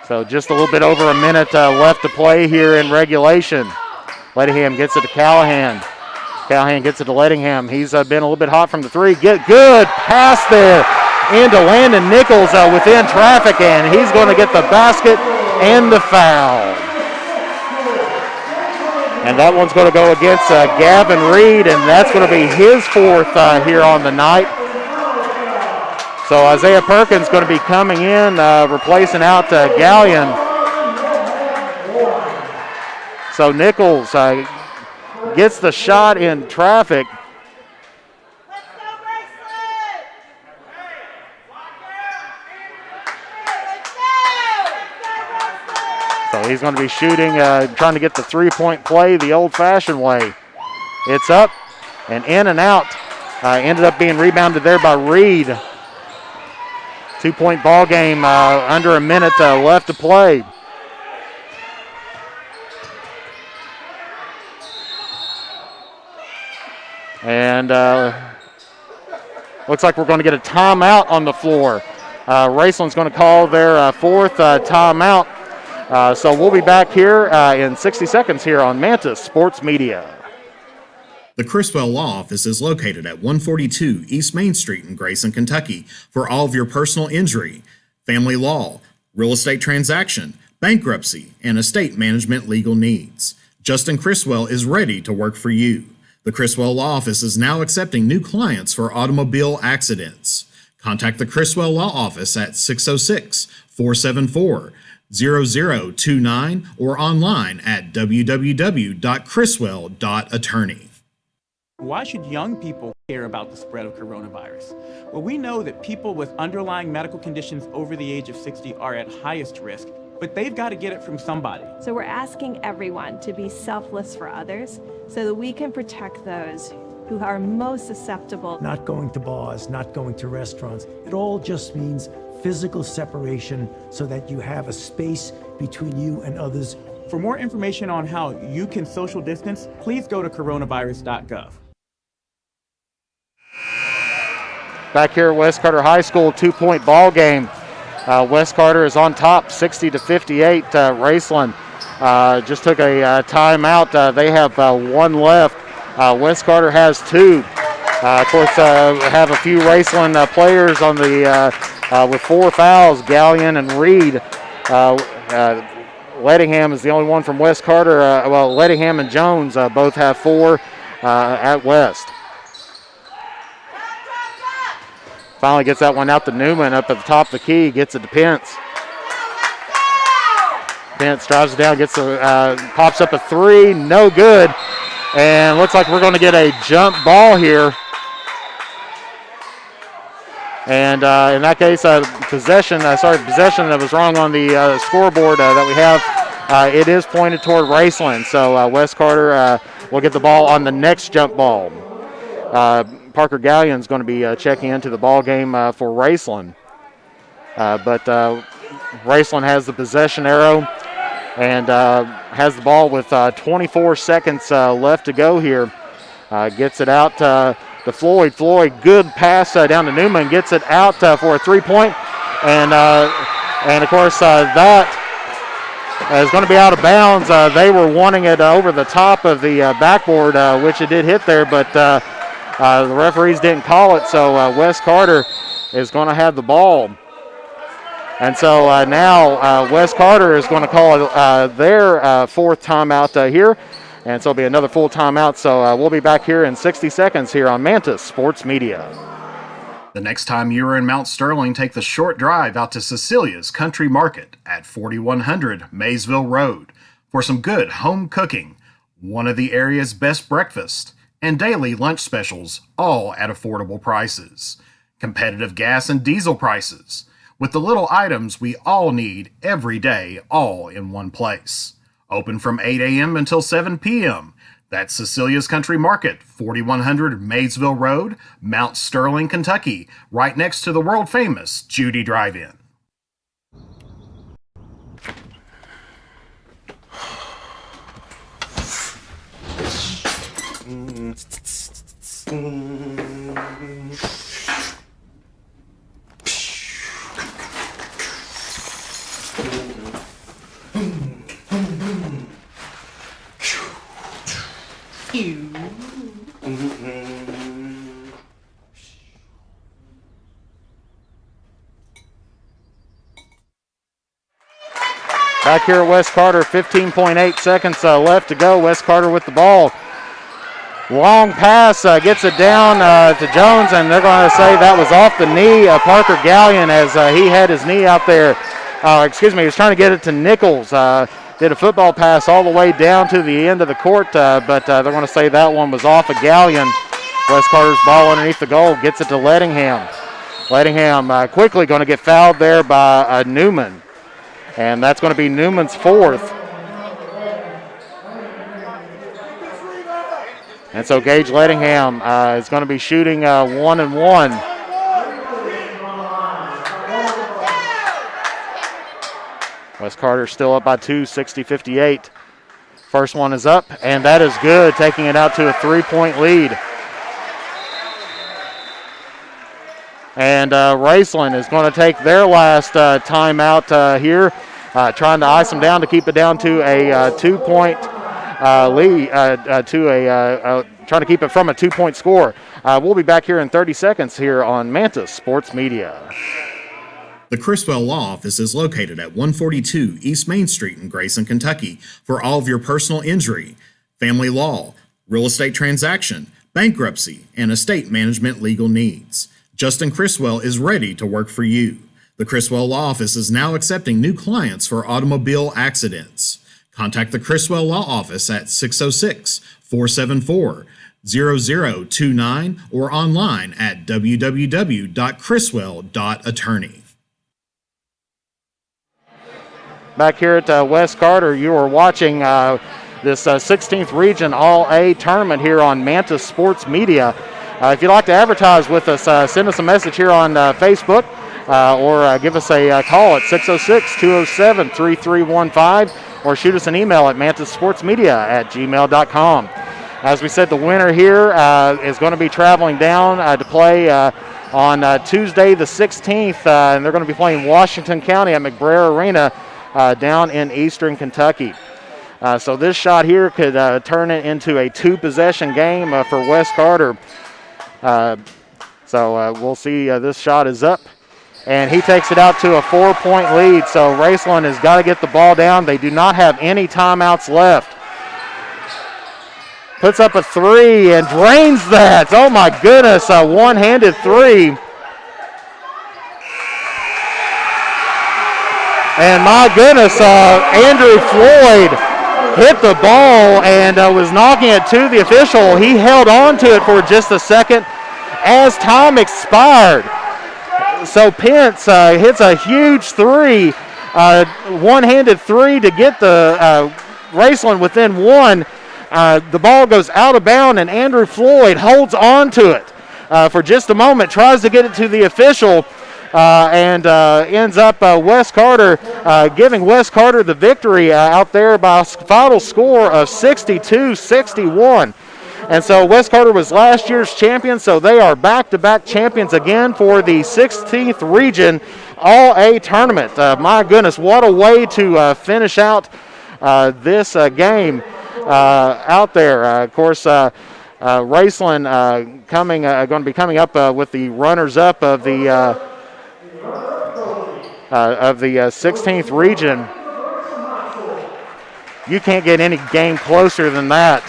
So just a little bit over a minute left to play here in regulation. Lettingham gets it to Callahan. Callahan gets it to Lettingham. He's been a little bit hot from the 3. Get good pass there into Landon Nichols within traffic, and he's going to get the basket and the foul. And that one's going to go against Gavin Reed, and that's going to be his 4th here on the night. So Isaiah Perkins going to be coming in, replacing out Gallion. So Nichols gets the shot in traffic. So he's going to be shooting, trying to get the 3-point play the old-fashioned way. It's up and in and out. Ended up being rebounded there by Reed. 2-point ball game, under a minute left to play. And looks like we're going to get a timeout on the floor. Raceland's going to call their 4th timeout. So we'll be back here in 60 seconds here on Mantis Sports Media. The Criswell Law Office is located at 142 East Main Street in Grayson, Kentucky for all of your personal injury, family law, real estate transaction, bankruptcy, and estate management legal needs. Justin Criswell is ready to work for you. The Criswell Law Office is now accepting new clients for automobile accidents. Contact the Criswell Law Office at 606-474-0029 or online at www.criswell.attorney. Why should young people care about the spread of coronavirus? Well, we know that people with underlying medical conditions over the age of 60 are at highest risk but they've got to get it from somebody. So we're asking everyone to be selfless for others so that we can protect those who are most susceptible. Not going to bars, not going to restaurants. It all just means physical separation so that you have a space between you and others. For more information on how you can social distance, please go to coronavirus.gov. Back here at West Carter High School, 2-point ball game. West Carter is on top, 60-58. Raceland just took a timeout. They have one left. West Carter has two. Of course, have a few Raceland players on the with 4 fouls. Gallion and Reed. Lettingham is the only one from West Carter. Well, Lettingham and Jones both have 4 at West. Finally gets that one out to Newman up at the top of the key, gets it to Pence. Pence drives it down, gets pops up a 3, no good. And looks like we're going to get a jump ball here. And in that case, possession that was wrong on the scoreboard that we have. It is pointed toward Raceland. So West Carter will get the ball on the next jump ball. Parker Gallion is going to be checking into the ball game for Raceland. But Raceland has the possession arrow and has the ball with 24 seconds left to go here. Gets it out to Floyd. Floyd, good pass down to Newman. Gets it out for a 3-point. And of course, that is going to be out of bounds. They were wanting it over the top of the backboard, which it did hit there, but the referees didn't call it, so West Carter is going to have the ball. And so now West Carter is going to call their fourth timeout here. And so it'll be another full timeout. So we'll be back here in 60 seconds here on Mantis Sports Media. The next time you are in Mount Sterling, take the short drive out to Cecilia's Country Market at 4100 Maysville Road for some good home cooking, one of the area's best breakfasts, and daily lunch specials, all at affordable prices. Competitive gas and diesel prices, with the little items we all need every day, all in one place. Open from 8 a.m. until 7 p.m. That's Cecilia's Country Market, 4100 Maysville Road, Mount Sterling, Kentucky, right next to the world-famous Judy Drive-In. Back here at West Carter, 15.8 seconds left to go. West Carter with the ball. Long pass, gets it down to Jones, and they're going to say that was off the knee. Parker Gallion, as he had his knee out there. He was trying to get it to Nichols. Did a football pass all the way down to the end of the court, but they're going to say that one was off of Gallion. West Carter's ball underneath the goal, gets it to Lettingham. Lettingham quickly going to get fouled there by Newman. And that's going to be Newman's fourth. And so Gage Lettingham is going to be shooting 1-1. West Carter still up by 2, 60-58. First one is up, and that is good, taking it out to a 3-point lead. And Raceland is going to take their last timeout here, trying to ice them down to keep it down to a 2-point lead, trying to keep it from a 2-point score. We'll be back here in 30 seconds here on Mantis Sports Media. The Criswell Law Office is located at 142 East Main Street in Grayson, Kentucky for all of your personal injury, family law, real estate transaction, bankruptcy, and estate management legal needs. Justin Criswell is ready to work for you. The Criswell Law Office is now accepting new clients for automobile accidents. Contact the Criswell Law Office at 606-474-0029 or online at www.criswell.attorney. back here at West Carter. You are watching this 16th Region All-A tournament here on Mantis Sports Media. If you'd like to advertise with us, send us a message here on Facebook or give us a call at 606-207-3315 or shoot us an email at mantissportsmedia@gmail.com. As we said, the winner here is going to be traveling down to play on Tuesday the 16th, and they're going to be playing Washington County at McBrayer Arena down in eastern Kentucky. So this shot here could turn it into a 2-possession game for West Carter. So we'll see. This shot is up, and he takes it out to a 4-point lead. So Raceland has got to get the ball down. They do not have any timeouts left. Puts up a 3 and drains that. Oh my goodness, a one-handed 3. And my goodness, Andrew Floyd hit the ball and was knocking it to the official. He held on to it for just a second as time expired. So Pence hits a huge 3, one-handed 3 to get the Raceland within 1. The ball goes out of bounds, and Andrew Floyd holds on to it for just a moment, tries to get it to the official, and ends up West Carter giving West Carter the victory out there by a final score of 62-61. And so West Carter was last year's champion, so they are back-to-back champions again for the 16th Region All-A tournament. My goodness, what a way to finish out this game. Out there, of course, Raceland going to be coming up with the runners-up of the 16th Region. You can't get any game closer than that.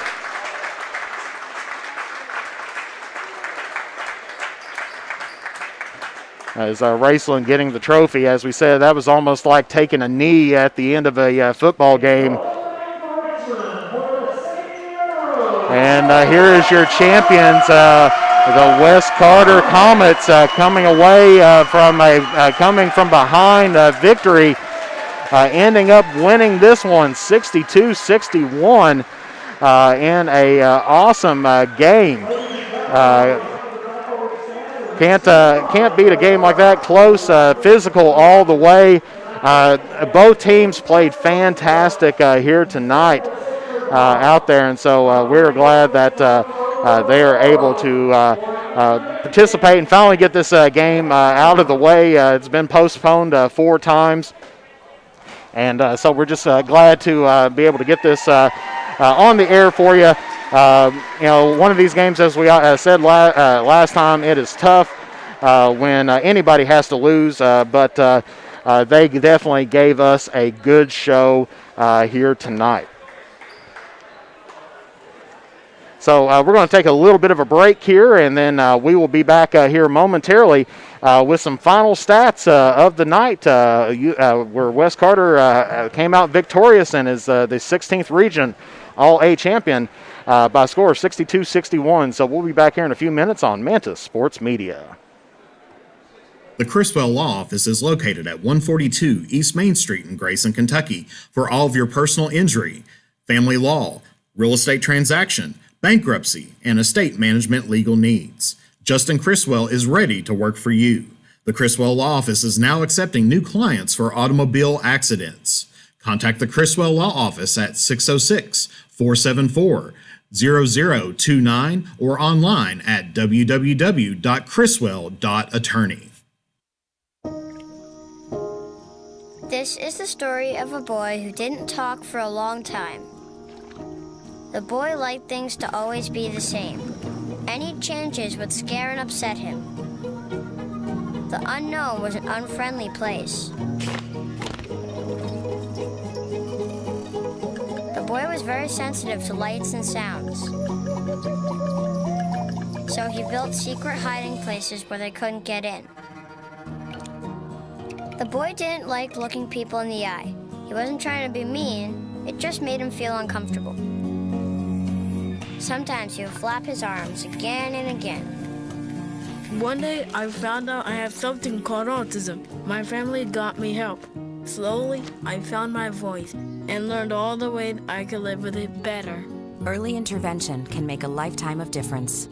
As Raceland getting the trophy, as we said, that was almost like taking a knee at the end of a football game. And here is your champions, the West Carter Comets, coming away coming from behind victory, ending up winning this one 62-61 in a awesome game. Can't beat a game like that. Close, physical all the way. Both teams played fantastic here tonight. Out there, and so we're glad that they are able to participate and finally get this game out of the way. It's been postponed 4 times, and so we're just glad to be able to get this on the air for you. One of these games, as we said last time, it is tough when anybody has to lose, but they definitely gave us a good show here tonight. So we're going to take a little bit of a break here, and then we will be back here momentarily with some final stats of the night, where West Carter came out victorious and is the 16th Region All-A champion by a score of 62-61. So we'll be back here in a few minutes on Mantis Sports Media. The Criswell Law Office is located at 142 East Main Street in Grayson, Kentucky for all of your personal injury, family law, real estate transaction, bankruptcy, and estate management legal needs. Justin Criswell is ready to work for you. The Criswell Law Office is now accepting new clients for automobile accidents. Contact the Criswell Law Office at 606-474-0029 or online at www.criswell.attorney. This is the story of a boy who didn't talk for a long time. The boy liked things to always be the same. Any changes would scare and upset him. The unknown was an unfriendly place. The boy was very sensitive to lights and sounds. So he built secret hiding places where they couldn't get in. The boy didn't like looking people in the eye. He wasn't trying to be mean, it just made him feel uncomfortable. Sometimes he would flap his arms again and again. One day, I found out I have something called autism. My family got me help. Slowly, I found my voice and learned all the ways I could live with it better. Early intervention can make a lifetime of difference.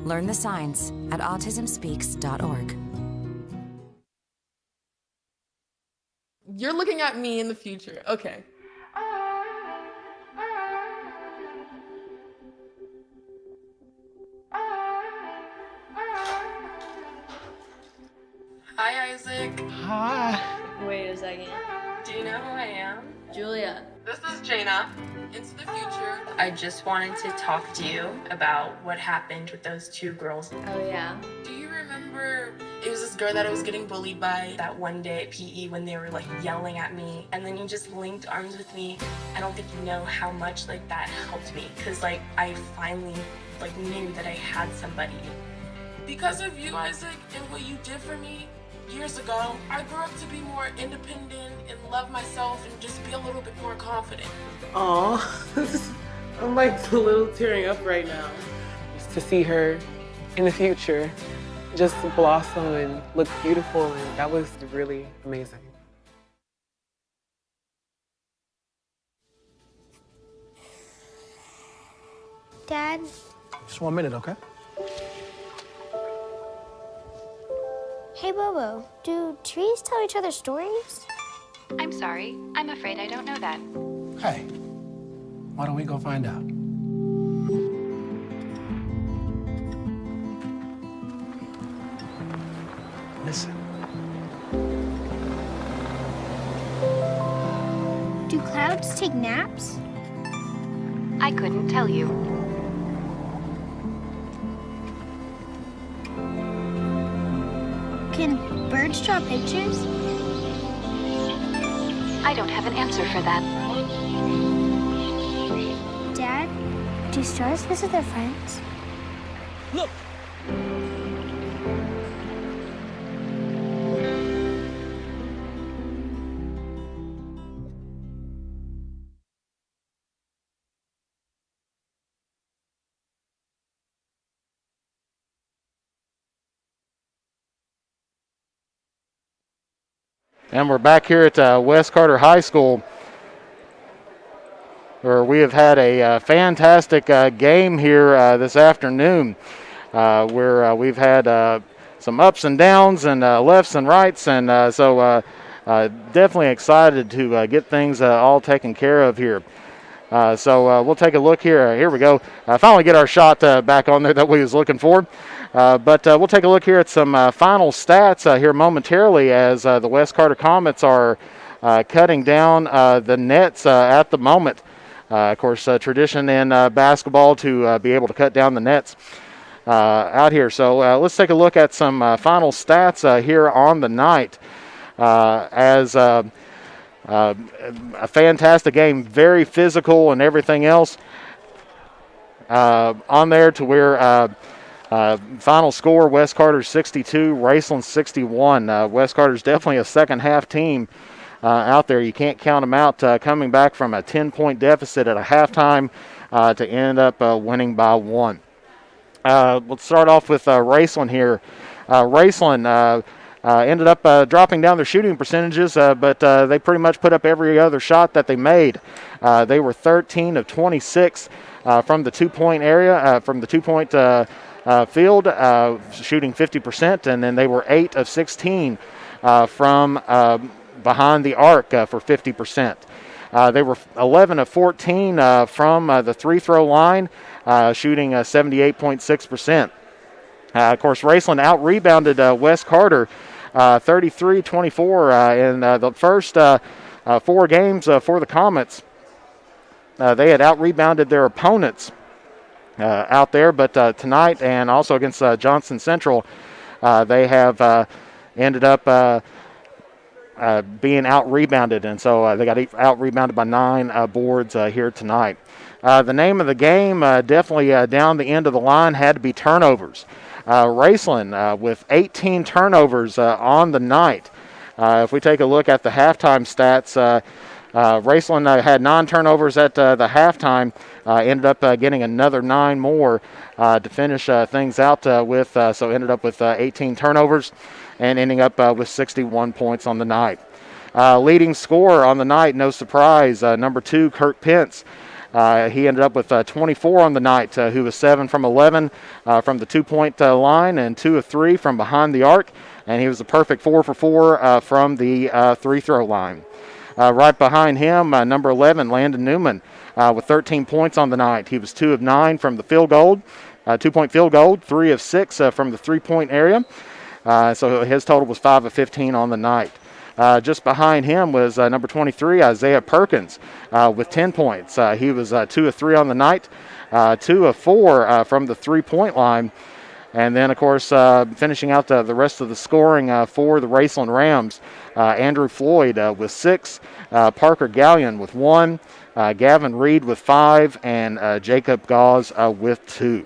Learn the signs at autismspeaks.org. You're looking at me in the future. Okay. Hi, Isaac. Hi. Wait a second. Do you know who I am? Julia. This is Jaina. Into the future. I just wanted to talk to you about what happened with those two girls. Oh, yeah. Do you remember it was this girl that I was getting bullied by that one day at PE when they were like yelling at me, and then you just linked arms with me? I don't think you know how much like that helped me, because like I finally like knew that I had somebody. Because of you, Isaac, and what you did for me years ago, I grew up to be more independent and love myself and just be a little bit more confident. Aw, I'm like a little tearing up right now. Just to see her in the future just blossom and look beautiful, and that was really amazing. Dad? Just 1 minute, okay? Hey, Bobo, do trees tell each other stories? I'm sorry. I'm afraid I don't know that. Hey, why don't we go find out? Listen. Do clouds take naps? I couldn't tell you. Can birds draw pictures? I don't have an answer for that. Dad, do stars visit their friends? Look! And we're back here at West Carter High School, where we have had a fantastic game here this afternoon, where we've had some ups and downs and lefts and rights, and so definitely excited to get things all taken care of here. So we'll take a look here. Here we go. Finally get our shot back on there that we was looking for. But we'll take a look here at some final stats here momentarily as the West Carter Comets are cutting down the nets at the moment. Of course, tradition in basketball to be able to cut down the nets out here. So let's take a look at some final stats here on the night as a fantastic game, very physical and everything else on there to where final score, West Carter 62, Raceland 61. West Carter's definitely a second half team out there. You can't count them out coming back from a 10-point deficit at a halftime to end up winning by 1. Let's start off with Raceland here. Raceland ended up dropping down their shooting percentages, but they pretty much put up every other shot that they made. They were 13 of 26 from the 2-point area, from the 2-point field, shooting 50%, and then they were 8 of 16 from behind the arc for 50%. They were 11 of 14 from the free-throw line, shooting 78.6%. Of course, Raceland out-rebounded West Carter 33-24 in the first 4 games for the Comets. They had out-rebounded their opponents out there, but tonight and also against Johnson Central, they have ended up being out-rebounded, and so they got out-rebounded by 9 boards here tonight. The name of the game, definitely down the end of the line, had to be turnovers. Raceland with 18 turnovers on the night. If we take a look at the halftime stats, Raceland had 9 turnovers at the halftime, ended up getting another 9 more to finish things out with, so ended up with 18 turnovers and ending up with 61 points on the night. Leading scorer on the night, no surprise, number 2, Kirk Pence. He ended up with 24 on the night, who was 7 from 11 from the 2-point line and 2 of 3 from behind the arc. And he was a perfect 4 for 4 from the free-throw line. Right behind him, number 11, Landon Newman, with 13 points on the night. He was 2 of 9 from the field goal, 2-point field goal, 3 of 6 from the 3-point area. So his total was 5 of 15 on the night. Just behind him was number 23, Isaiah Perkins, with 10 points. He was 2 of 3 on the night, 2 of 4 from the 3-point line. And then, of course, finishing out the rest of the scoring for the Raceland Rams, Andrew Floyd with 6, Parker Gallion with 1, Gavin Reed with 5, and Jacob Gauze with 2.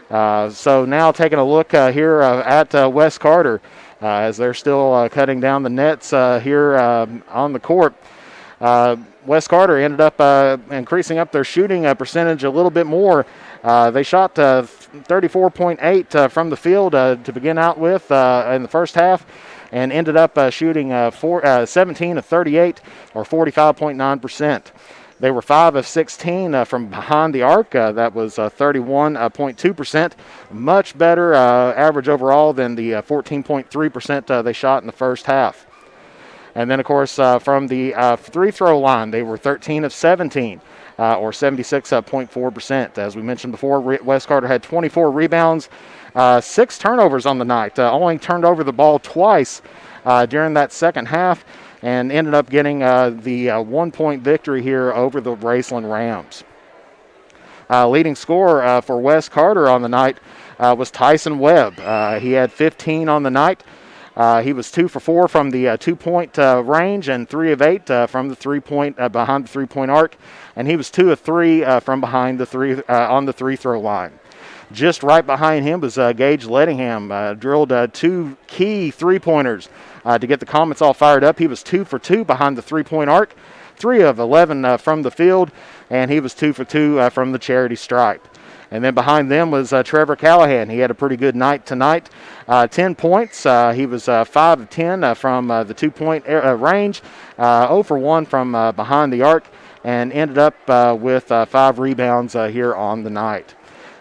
So now taking a look here at West Carter, as they're still cutting down the nets here on the court. West Carter ended up increasing up their shooting percentage a little bit more. They shot 34.8 from the field to begin out with in the first half, and ended up shooting 17 of 38, or 45.9%. They were 5 of 16 from behind the arc. That was 31.2%. Much better average overall than the 14.3% they shot in the first half. And then, of course, from the free-throw line, they were 13 of 17, or 76.4%. As we mentioned before, West Carter had 24 rebounds, 6 turnovers on the night. Only turned over the ball twice during that second half, and ended up getting the 1-point victory here over the Raceland Rams. Leading scorer for West Carter on the night was Tyson Webb. He had 15 on the night. He was 2 for 4 from the 2-point range, and 3 of 8 from the 3-point behind the 3-point arc, and he was 2 of 3 from behind the on the free-throw line. Just right behind him was Gage Lettingham, drilled 2 key 3-pointers to get the Comets all fired up. He was 2 for 2 behind the 3-point arc, 3 of 11 from the field, and he was 2 for 2 from the charity stripe. And then behind them was Trevor Callahan. He had a pretty good night tonight. 10 points. He was 5 of 10 from the 2-point range, 0 for 1 from behind the arc, and ended up with 5 rebounds here on the night.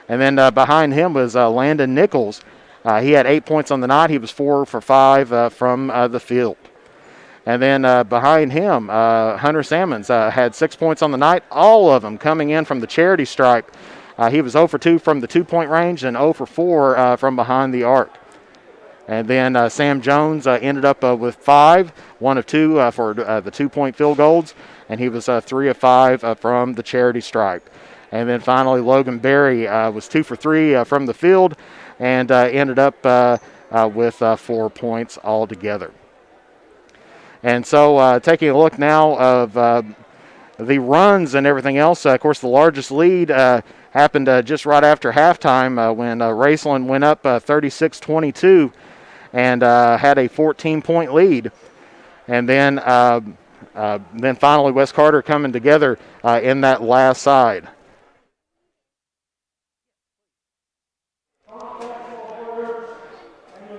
And then behind him was Landon Nichols. He had 8 points on the night. He was 4 for 5 from the field. And then behind him, Hunter Salmons had 6 points on the night, all of them coming in from the charity stripe. He was 0 for 2 from the 2-point range and 0 for 4 from behind the arc. And then Sam Jones ended up with 5, 1 of 2 for the 2-point field goals, and he was 3 of 5 from the charity stripe. And then finally, Logan Berry was 2 for 3 from the field, and ended up with 4 points altogether. And so taking a look now of the runs and everything else, of course, the largest lead happened just right after halftime when Raceland went up 36-22 and had a 14-point lead. And then finally West Carter coming together in that last side.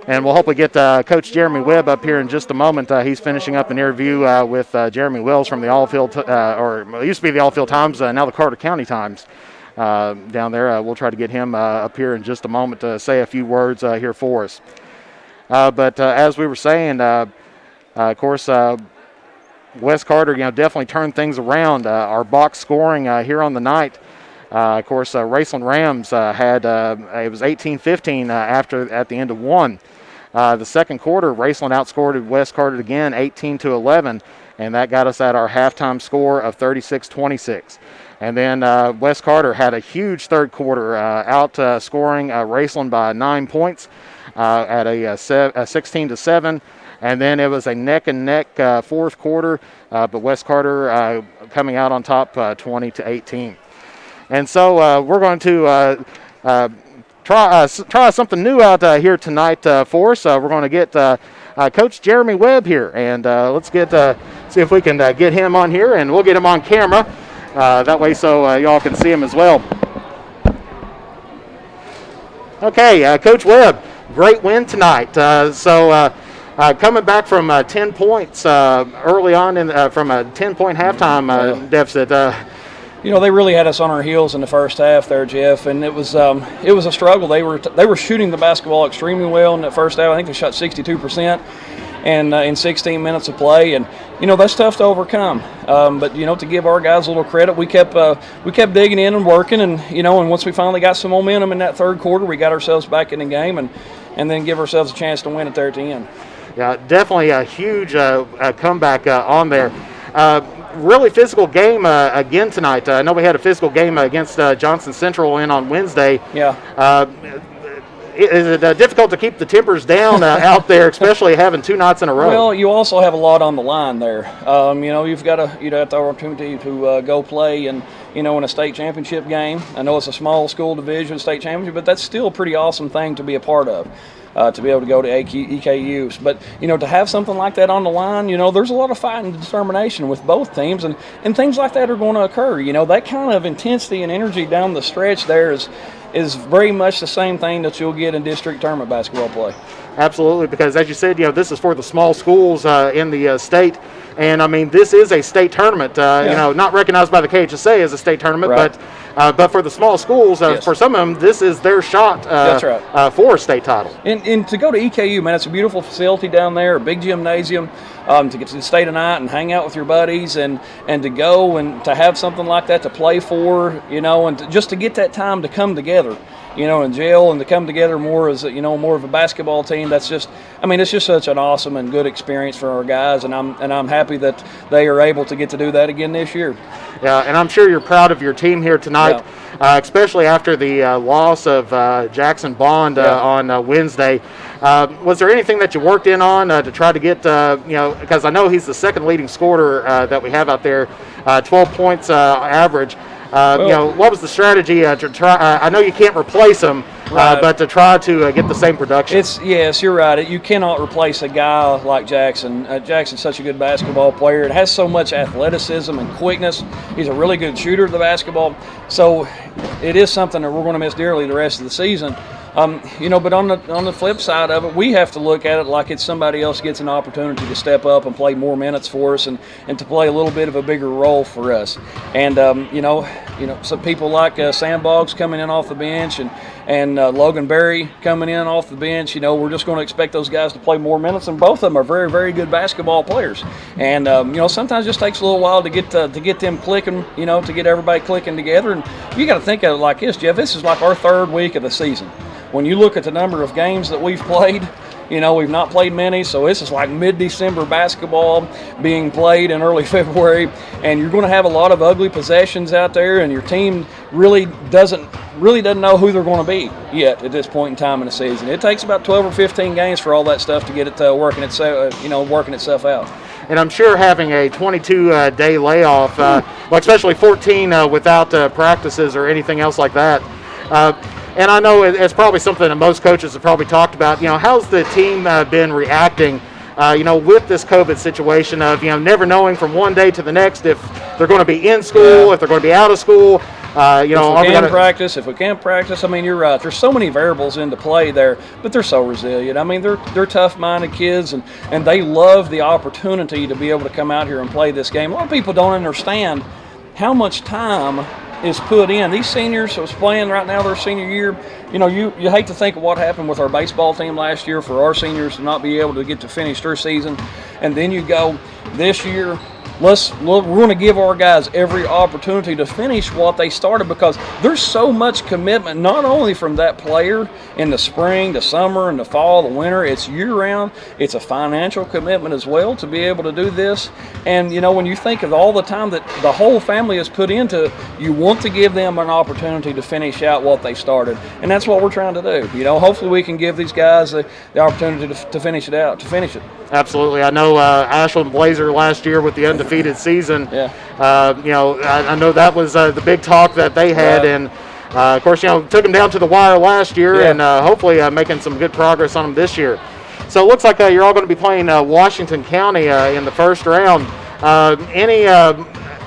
And we'll hopefully get Coach Jeremy Webb up here in just a moment. He's finishing up an interview with Jeremy Wells from the Allfield, or it used to be the Allfield Times, now the Carter County Times down there. We'll try to get him up here in just a moment to say a few words here for us. But as we were saying, of course, West Carter, definitely turned things around. Our box scoring here on the night. Of course, Raceland Rams had it was 18-15 at the end of 1. The second quarter, Raceland outscored West Carter again, 18-11, and that got us at our halftime score of 36-26. And then West Carter had a huge third quarter, outscoring Raceland by 9 points at a 16-7. And then it was a neck-and-neck fourth quarter, but West Carter coming out on top 20-18. And so we're going to try something new out here tonight for us. We're going to get Coach Jeremy Webb here, and let's see if we can get him on here, and we'll get him on camera. That way so y'all can see him as well. Okay, Coach Webb, great win tonight. So Coming back from 10 points early on from a 10-point halftime deficit. They really had us on our heels in the first half there, Jeff, and it was a struggle. They were shooting the basketball extremely well in the first half. I think they shot 62%, and in 16 minutes of play, and that's tough to overcome. But to give our guys a little credit, we kept digging in and working, and and once we finally got some momentum in that third quarter, we got ourselves back in the game, and then give ourselves a chance to win it there at the end. Yeah, definitely a huge comeback on there. Really physical game again tonight. I know we had a physical game against Johnson Central on Wednesday. Yeah. Is it difficult to keep the tempers down out there, especially having 2 nights in a row? Well, you also have a lot on the line there. You've got the opportunity to go play in a state championship game. I know it's a small school division state championship, but that's still a pretty awesome thing to be a part of. To be able to go to EKUs. But, to have something like that on the line, there's a lot of fight and determination with both teams, and things like that are going to occur. That kind of intensity and energy down the stretch there is very much the same thing that you'll get in district tournament basketball play. Absolutely, because as you said, this is for the small schools in the state. And, this is a state tournament, not recognized by the KHSA as a state tournament, right. But for the small schools, yes. For some of them, this is their shot That's right. For a state title. And to go to EKU, man, it's a beautiful facility down there, a big gymnasium, to get to stay tonight and hang out with your buddies and to go and to have something like that to play for, and just to get that time to come together. In jail and to come together more as more of a basketball team. That's just, it's just such an awesome and good experience for our guys, and I'm happy that they are able to get to do that again this year. Yeah, and I'm sure you're proud of your team here tonight, especially after the loss of Jackson Bond on Wednesday. Was there anything that you worked in on to try to get, because I know he's the second leading scorer that we have out there, 12 points average. What was the strategy to try? I know you can't replace him, right. But to try to get the same production. Yes, you're right. You cannot replace a guy like Jackson. Jackson's such a good basketball player. It has so much athleticism and quickness. He's a really good shooter of the basketball. So it is something that we're going to miss dearly the rest of the season. But on the flip side of it, we have to look at it like it's somebody else gets an opportunity to step up and play more minutes for us and to play a little bit of a bigger role for us. And some people like Sam Boggs coming in off the bench and Logan Berry coming in off the bench. We're just going to expect those guys to play more minutes, and both of them are very, very good basketball players. And sometimes it just takes a little while to get them clicking. To get everybody clicking together. And you got to think of it like this, Jeff. This is like our third week of the season. When you look at the number of games that we've played, we've not played many, so this is like mid-December basketball being played in early February, and you're going to have a lot of ugly possessions out there, and your team really doesn't know who they're going to be yet at this point in time in the season. It takes about 12 or 15 games for all that stuff to get it working itself out. And I'm sure having a 22-day layoff, especially 14 without practices or anything else like that. And I know it's probably something that most coaches have probably talked about. How's the team been reacting, with this COVID situation of, never knowing from one day to the next if they're going to be in school, if they're going to be out of school. If we can't practice. You're right. There's so many variables into play there, but they're so resilient. They're tough-minded kids, and they love the opportunity to be able to come out here and play this game. A lot of people don't understand how much time is put in. These seniors who's playing right now their senior year, you hate to think of what happened with our baseball team last year for our seniors to not be able to get to finish their season. And then you go this year, we're going to give our guys every opportunity to finish what they started, because there's so much commitment, not only from that player in the spring, the summer, and the fall, the winter. It's year-round. It's a financial commitment as well to be able to do this. And, when you think of all the time that the whole family has put into it, you want to give them an opportunity to finish out what they started. And that's what we're trying to do. Hopefully we can give these guys the opportunity to finish it out, to finish it. Absolutely. I know Ashland Blazer last year with the undefeated season. Yeah. I know that was the big talk that they had, and of course, took them down to the wire last year, and hopefully making some good progress on them this year. So it looks like you're all going to be playing Washington County in the first round.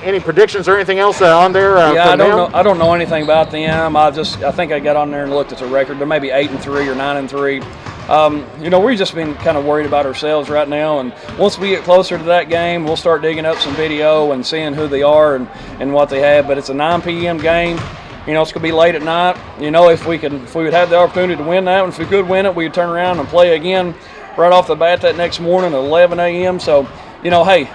Any predictions or anything else on there? I don't know anything about them. I think I got on there and looked at the record. They're maybe 8-3 or 9-3. We've just been kind of worried about ourselves right now. And once we get closer to that game, we'll start digging up some video and seeing who they are and what they have. But it's a 9 p.m. game. It's going to be late at night. If we would have the opportunity to win that one, if we could win it, we would turn around and play again right off the bat that next morning at 11 a.m. So, hey,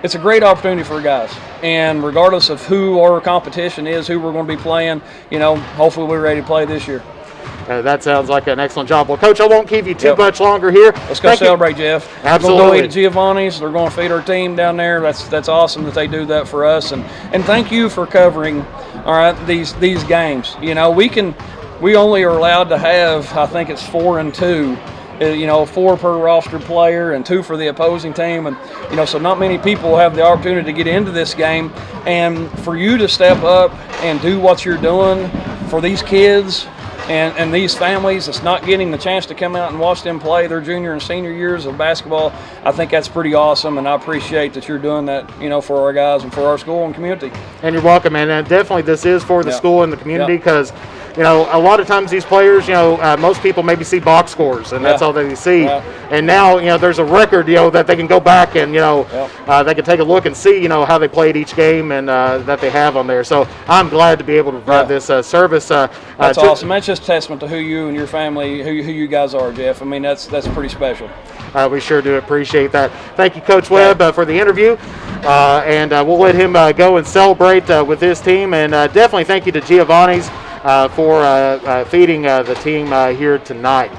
it's a great opportunity for guys. And regardless of who our competition is, who we're going to be playing, hopefully we're ready to play this year. That sounds like an excellent job. Well, Coach, I won't keep you too much longer here. Let's go celebrate, Jeff. Absolutely. We're going to go eat at Giovanni's. They're going to feed our team down there. That's awesome that they do that for us. And thank you for covering, all right, these games. We only are allowed to have, I think it's 4 and 2. 4 per roster player and 2 for the opposing team. And, so not many people have the opportunity to get into this game. And for you to step up and do what you're doing for these kids and these families that's not getting the chance to come out and watch them play their junior and senior years of basketball, I think that's pretty awesome. And I appreciate that you're doing that, for our guys and for our school and community. And you're welcome, and definitely this is for the school and the community because a lot of times these players, most people maybe see box scores, and that's all they see. And now, there's a record, that they can go back and, they can take a look and see, how they played each game and that they have on there. So I'm glad to be able to provide this service. That's awesome. That's just a testament to who you and your family, who you guys are, Jeff. I mean, that's pretty special. We sure do appreciate that. Thank you, Coach Webb, for the interview. And we'll let him go and celebrate with his team. And definitely thank you to Giovanni's for feeding the team here tonight.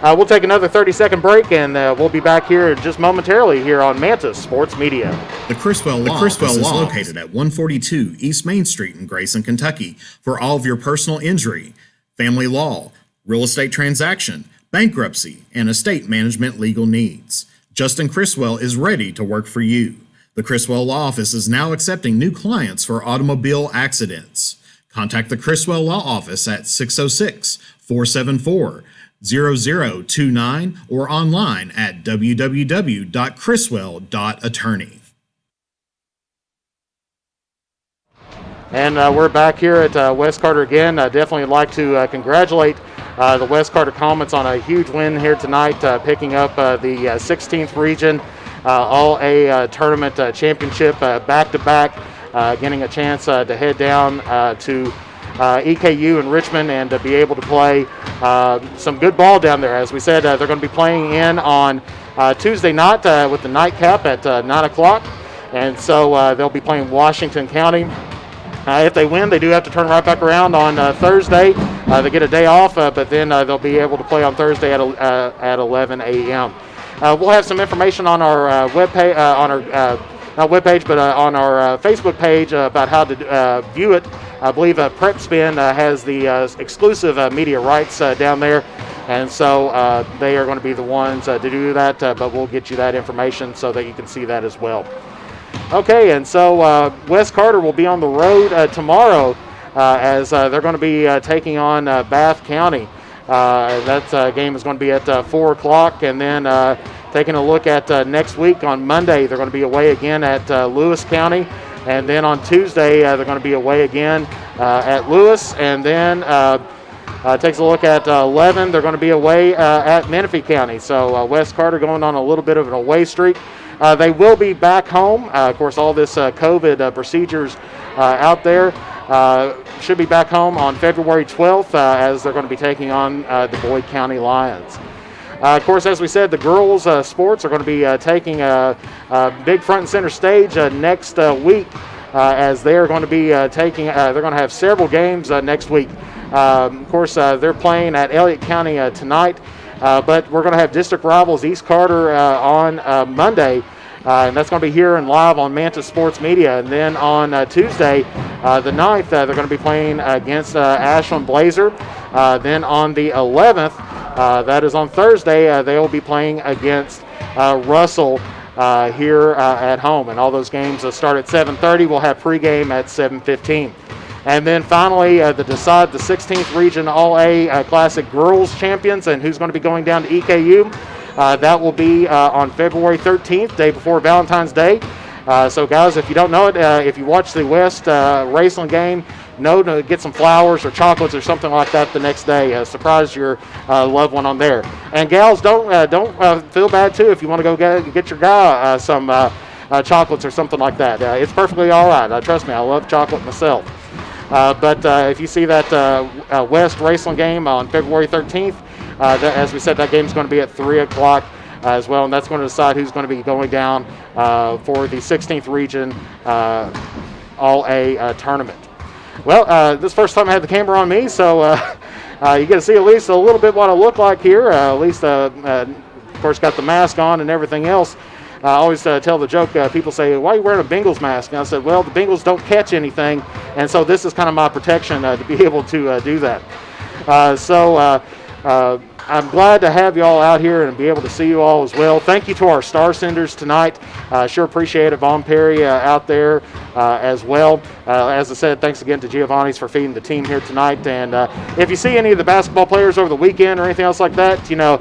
We'll take another 30-second break, and we'll be back here just momentarily here on Mantis Sports Media. The Criswell Law Office is located at 142 East Main Street in Grayson, Kentucky for all of your personal injury, family law, real estate transaction, bankruptcy, and estate management legal needs. Justin Criswell is ready to work for you. The Criswell Law Office is now accepting new clients for automobile accidents. Contact the Criswell Law Office at 606-474-0029 or online at www.criswell.attorney. And we're back here at West Carter again. Definitely like to congratulate the West Carter Comets on a huge win here tonight, picking up the 16th Region All-A Tournament Championship back-to-back, getting a chance to head down to EKU in Richmond and to be able to play some good ball down there. As we said, they're going to be playing in on Tuesday night with the nightcap at 9 o'clock. And so they'll be playing Washington County. If they win, they do have to turn right back around on Thursday. They get a day off, but then they'll be able to play on Thursday at 11 a.m. We'll have some information on our webpage, not webpage, but on our Facebook page about how to view it. I believe Prep Spin has the exclusive media rights down there, and so they are going to be the ones to do that, but we'll get you that information so that you can see that as well. Okay, and so West Carter will be on the road tomorrow as they're going to be taking on Bath County. That game is going to be at 4 o'clock, and then taking a look at next week on Monday, they're going to be away again at Lewis County, and then on Tuesday they're going to be away again at Lewis, and then takes a look at 11, they're going to be away at Menifee County. So West Carter going on a little bit of an away streak. They will be back home. Of course, all this COVID procedures out there should be back home on February 12th as they're going to be taking on the Boyd County Lions. Of course, as we said, the girls' sports are going to be taking a big front and center stage next week as they're going to be taking. They're going to have several games next week. Of course, they're playing at Elliott County tonight. But we're going to have district rivals East Carter on Monday, and that's going to be here and live on Mantis Sports Media. And then on Tuesday, the 9th, they're going to be playing against Ashland Blazer. Then on the 11th, that is on Thursday, they will be playing against Russell here at home. And all those games start at 7:30. We'll have pregame at 7:15. And then finally, to decide the 16th Region All-A Classic Girls Champions and who's going to be going down to EKU, that will be on February 13th, day before Valentine's Day. So, guys, if you don't know it, if you watch the West Raceland game, know to get some flowers or chocolates or something like that the next day. Surprise your loved one on there. And gals, don't feel bad too if you want to go get your guy some chocolates or something like that. It's perfectly all right. Trust me, I love chocolate myself. But if you see that West Raceland game on February 13th, as we said, that game's going to be at 3 o'clock as well, and that's going to decide who's going to be going down for the 16th Region All-A tournament. Well, this is the first time I had the camera on me, so you get to see at least a little bit what I look like here. At least, of course, got the mask on and everything else. I always tell the joke, people say, why are you wearing a Bengals mask? And I said, well, the Bengals don't catch anything, and so this is kind of my protection to be able to do that. I'm glad to have you all out here and be able to see you all as well. Thank you to our star senders tonight. Sure appreciate it. Vaughn Perry out there as well. As I said, thanks again to Giovanni's for feeding the team here tonight. And if you see any of the basketball players over the weekend or anything else like that, give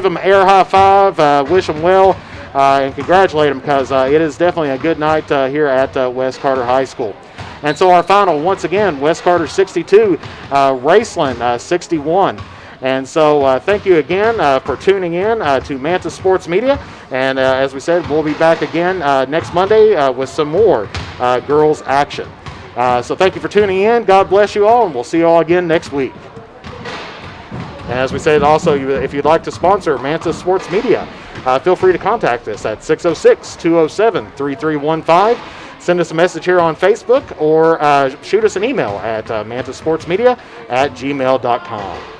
them an air high five, wish them well, and congratulate them, because it is definitely a good night here at West Carter High School. And so our final, once again, West Carter 62, Raceland 61. And so thank you again for tuning in to Manta Sports Media. And as we said, we'll be back again next Monday with some more girls action. So thank you for tuning in. God bless you all, and we'll see you all again next week. And as we said, also, if you'd like to sponsor Manta Sports Media, feel free to contact us at 606-207-3315. Send us a message here on Facebook, or shoot us an email at mantasportsmedia@gmail.com.